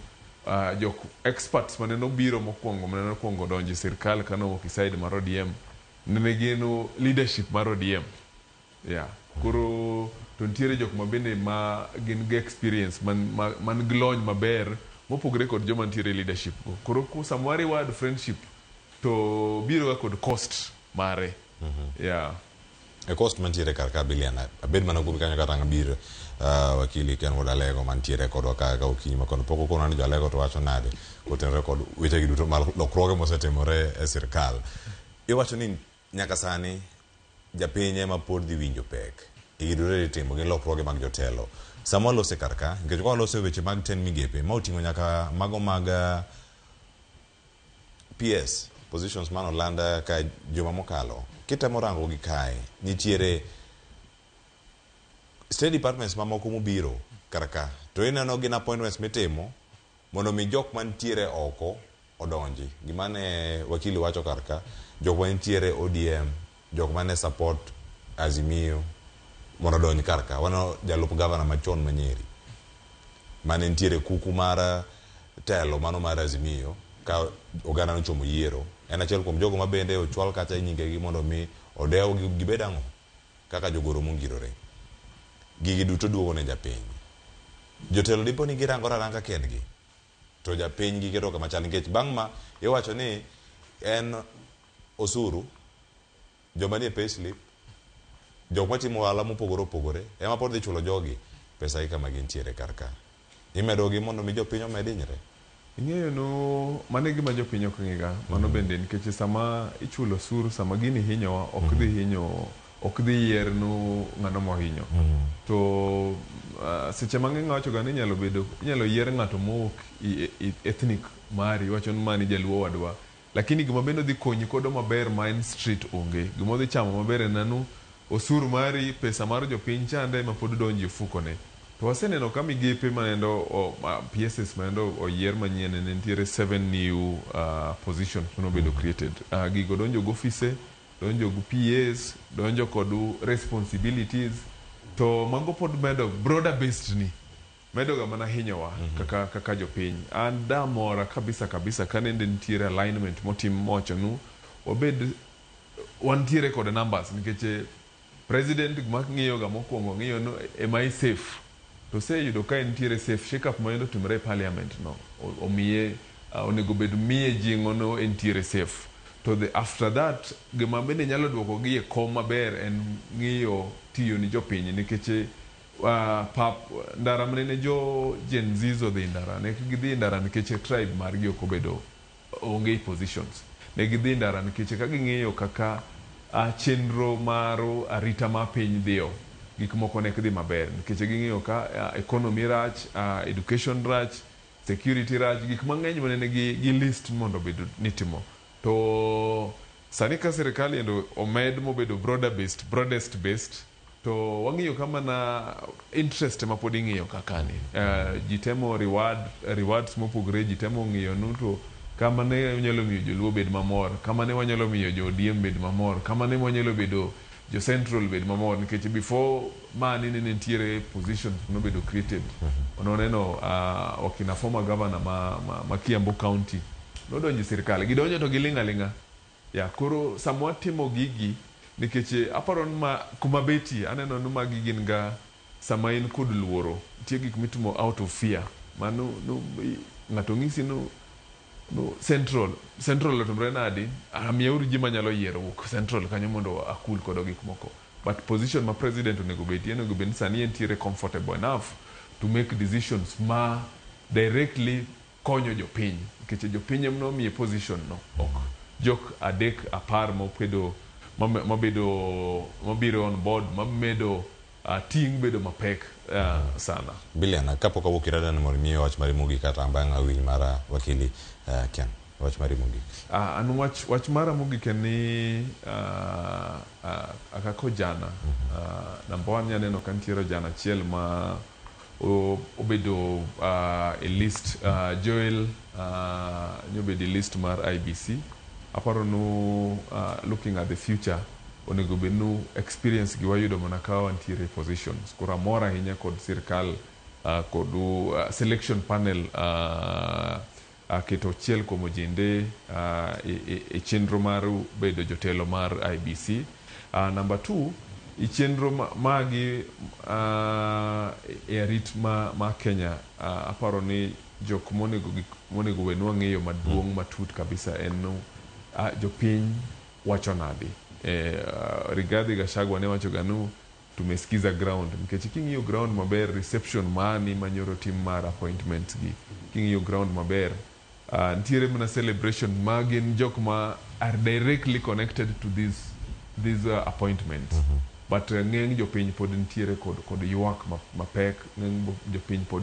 jok experts maneno biro mokwongo donjo sirkal kano wuok side mar ODM nene gino leadership mar ODM koro to ntiere jok mabende ma gin gi experience man glony maber mopogre kod joma ntiere leadership koro ku samwari word friendship to biro ga kod cost mare e cost mantiere kar ka biliana abed mana kubi kanyo katanga bir wakili Ken Wodalego mantiere kod wakaga okinyi makono poko kono ni jalego to wacho nade kotenre kod weche gi duto mal lokruoge mosetimore e sirkal iwacho ni nyaka sani japinye ma pod dhi winjo pek igidore timo gi lokruoge mag jotelo samo lose karka nikech kwa lose weche mag ten migepe ma otingo nyaka mago mag PS positions man Olanda ka joma mokalo kitemo rango gi kae nitiere state departments mamoko mobiro karaka to ineno gin appointments mitimo mondo mi jok mantiere oko odonji gimane wakili wacho karaka jok mantiere ODM jok mane support Azimio mondo donji karaka wano jalup governor machon Manyeri mane ntiere kuku mara telo mano mar Azimio ka oganda no chomo yiero en achiel kuom jogo mabende ochwal kacha nyinge gi mondo mi odewo gibedango kaka jogoro mongirore gigi duto duogo ne japiny jotelo dipo ni girango ranga kendgi to japiny gi keto kama chal nikech bang' ma iwacho ni en osuru joma nie payslip jok matimo ohala mopogore opogore ema pod dhi chulo jogi pesa gi kama gintiere karka imedo gi mondo mi jopiny omedinyre ing'eyo no mane gima jopiny ok ng'iga mano bende nikech sama ichulo osuru sama gini hinyowa ok dhi yier no ng'ano mohinyo to seche mang'eny wachoga ni inyalo yier ng'ato mowuok ethnic mari wacho ni mani jaluo wadwa lakini gima bende dhi konyi kodo maber ma en street onge gima dhi chamo maber en nanu osuru mari pesa mar jopiny chande ma pod donjo ofukone to waseneno ka migepe manendo PSS manendo oyier manyien ne nitiere 7 new positions nobedo created gigo donjo go office donjo go PAs donjo kod responsibilities to mago pod medo broader based ni medo ga mana hinyowa kaka jopiny an damora kabisa kanende nitiere alignment motim mocho nu obed wantiere kod numbers nikech president ng'iyo ga mokwongo ng'iyo no am I safe to say yudo ka nitiere safe shake up mondo timre parliament no omiye onego bed miye jingo no nitiere safe to after that gima bende nyalo duoko gi e kom maber en ng'iyo tiyo ni jopiny nikech ndara mane jo Gen Z dhi ndara ne gidhi ndara nikech tribe margi ok obedo onge positions ne gidhi ndara nikech ka ging'iyo kaka chenro mar arita ma piny dhiyo gik moko nek dhi maber nikech ging'iyo ka economy rach education rach security rach gik mang'eny mane gi list mondo bedo nitimo to sani ka sirikal endo omed mobedo broadest based to wang'iyo kama na interest ma pod ing'iyo kakani jitemo rewards mopogre jitemo ng'iyo no to kama ne nyalo miyo joluo bed mamor kama ne wanyalo miyo jo ODM bed mamor kama ne wanyalo bedo jo central bed mamor nikech before mani ne nitiere positions no bedo created ononeno wakina former governor ma Kiambu County no donjo sirikal gidonjo to gilinga koro samwa timo gigi nikech aparon ma kuma beti aneno no magi gin ga sama in kod luoro tie gik mitimo out of fear mano ng'ato ng'isi no central otumre nadi amiyauru ji manyalo yiero wuok central kanyo mondo akul kodo gik moko but position ma president onego bed sani entiere comfortable enough to make decisions ma directly konyo jopiny nikech jopiny emno miye position no ok jok adek apar mabiro on board mamedo ting bedo mapek sana Biliana kapok awuok irada ni mondo miyo wach mari mugi kata bang' awil mara wakili Ken wach mari mugi an wach mara mugi ken ni akako jana number 1 yaneno kan tiero jana chiel ma obedo a list Joel nyobedo list mar IBC aparo no looking at the future onego benu experience gi wayudo mana ka wantiere positions kura mora hinya kod sirkal kod selection panel keto chiel komo jinde e chenro mar bedo jotelo mar IBC number 2 i chenro magi e arit ma Kenya aparo ni jok monego wenwa ng'eyo maduong' matut kabisa en no jopiny wacho nadi Rigathi Gachagua ne wacho ganu tumesikiza ground nikech king'iyo ground maber reception mani manyoro tim mar appointments gi king'iyo ground maber ntiere mana celebration magin jok ma are directly connected to these appointments but ng'eng jopiny pod ntiere kod ywak mapek ng'eng jopiny pod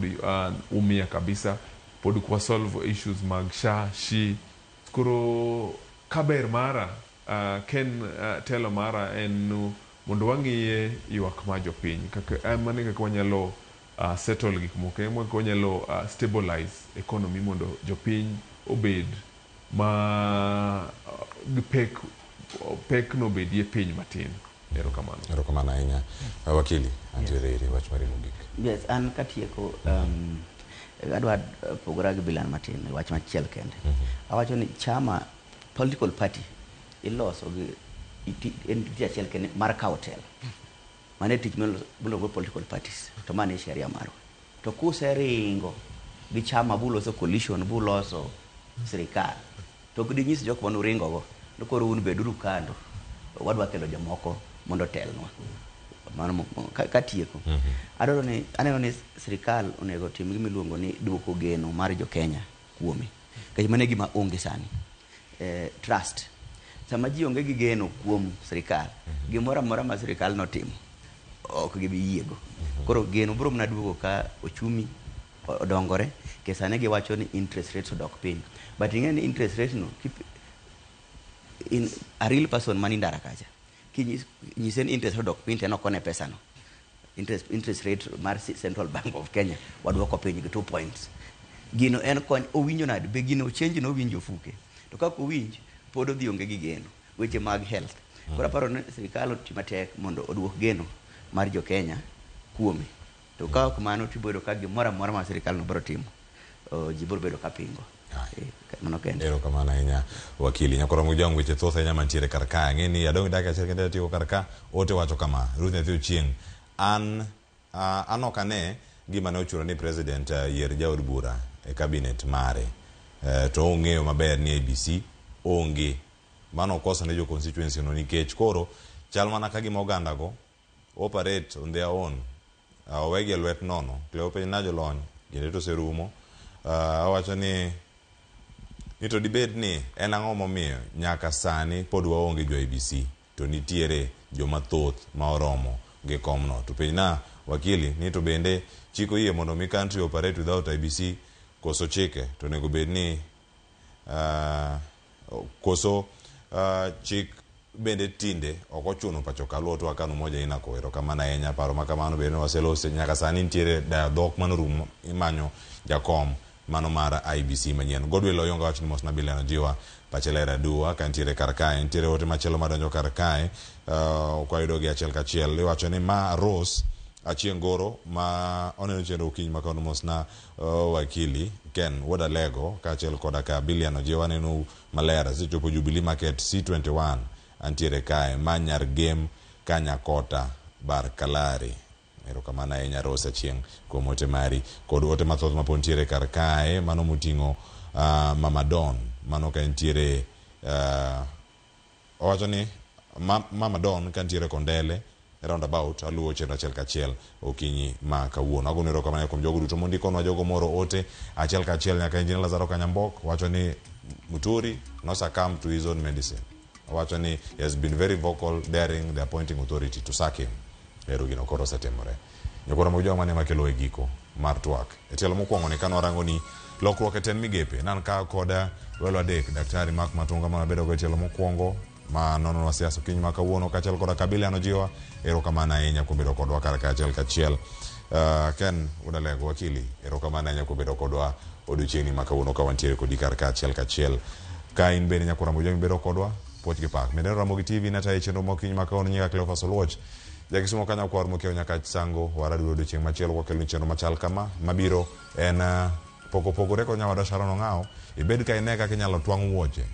umia kabisa pod kwa solve issues mag SHA koro kaber mara Ken telo mara en mondo wang'iye ywak ma jopiny kaka mane kaka wanyalo settle gik moko kaka wanyalo stabilize economy mondo jopiny obed ma pek no bedie piny matin erokamano ahinya wakili antiere wach mari mogik yes an katieko adwa pogora gi Bilan matin wach machiel kende awacho ni chama political party iloso gi entity achiel kende mar kautel mane tich bulogo political parties to mane sheria marwa to kuseringo gi chama buloso coalition buloso sirikal to ginyis jok manu ringo go no koro un beduru kando wadwa kelo jomoko mondo telnwa mano katieko aneno ni sirikal onego tim gimiluongo ni duoko geno mar jo Kenya kuome. Kech mane gima onge sani. Trust. Sama ji onge gi geno kuom sirikal, gimoro amora ma sirikal notimo, ok gibi yiego. Koro geno biro mana duogo ka ochumi odongore, ke sani giwacho ni interest rates odok piny. But ing'e ni interest rate no, in a real person mani ndara kacha, kinyise ni interest odok piny teno kone pesa no. Interest rate mar Central Bank of Kenya waduoko piny gi 2 points. Gino en kony owinjo nade, be gino change no winjo fuke. To kako winj, pod odhi onge gi geno, weche mag health. Koro aparo ni sirikal otima tek mondo oduok geno mar jo Kenya kuome. To ka ok mano tibodo ka gimoro amora ma sirikal no biro timo, ji biro bedo ka pingo. Mano kende. Ero kamana inya wakili nyakoro mujangu weche thoth enya mantiere karka ng'eni adong dak achiel kende tiyo karka ote wacho kama Ruth Nyathi Ochieng an okane gima ne ochuro ni president yier jaod bura e cabinet mare to ong'eyo maber ni ABC onge mano kosa ne jo constituency no nikech koro chal mana ka gima oganda go operate on their own owegi lwet nono Cleope na jolony ginde to serumo awacho ni to debate ni en ang'o momiyo nyaka sani pod waonge jo ABC to nitiere joma thoth ma oromo gi komno to piny wakili ni to bende chiko yie mondo mi country operate without ABC koso chike to nego bed ni koso chik bende tinde ok ochuno pacho kaluo to akano moja inako erokamano ahinya paro makamano bende waselose nyaka sani nitiere dhok manorumo imanyo jakom mano mar IBC manyien. Godwill Oyonga wacho ni mos na bileno jiwa Pachelera Dua ka nitiere karkae nitiere ote machielo madonjo karkae kwayudo gi achiel kachiel iwacho ni ma Rose Achieng' Goro ma oneno chenro okinyi makano mos na wakili Ken Woda Lego ka achiel koda ka Biliano jiwa neno malera sechopo Jubilee Market C21 antiere kae manyar game Kanyakota Bar Kalari. Erokamano ahinya Rose Achieng' kuom ote mari kod ote mathoth ma pontiere kar kae mano moting'o Mama Don mano ka ntiere owacho ni Mama Don ka ntiere Kondele roundabout aluwo chenro achiel kachiel okinyi ma kawuono. Agono erokamano kuom jogo duto mondikonwa jogo moro ote achiel kachiel nyaka Engineer Lazaro Kanyambok wacho ni Muturi no succumb to his own medicine. Wacho ni he has been very vocal daring the appointing authority to sack him. Ero gino koro setemore. Nyakoro mojo mane makelo e giko mar twak. Etielo mokwongo ne kano rango ni lokruok e ten migepe nan ka koda welo adek Daktari Mark Matunga ma bedo go etielo mokwongo ma nono wa siasa kiny ma kawuono kachiel koda Biliano jiwa erokamano ahinya kuom bedo kodwa kar kachiel kachiel. Ken Woda Lego wakili erokamano ahinya kuom bedo kodwa odiochieng'ni ma kawuono ka wantiere kodi kar kachiel kachiel. Ka in bende nyakoro mojo bedo kodwa poch gi pak. Mende Ramogi TV nata e chenro mokiny ma kawuono nyaka Cleophas Oluoch. Jakisumo kanya kwar mokeo nyaka sango waradu odiochieng' machielo kokelo chenro machal kama mabiro en pogore ko nyawada Sharon Ong'ao ibed ka ine kaka inyalo twang' wuoche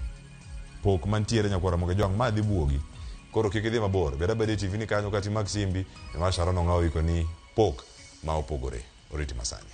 pok mantiere nyakwara moke jwang' ma dhi buogi koro kik idhi mabor bed TV ni kanyo kati mag simbi ma Sharon Ong'ao iko ni pok ma opogore oriti masani.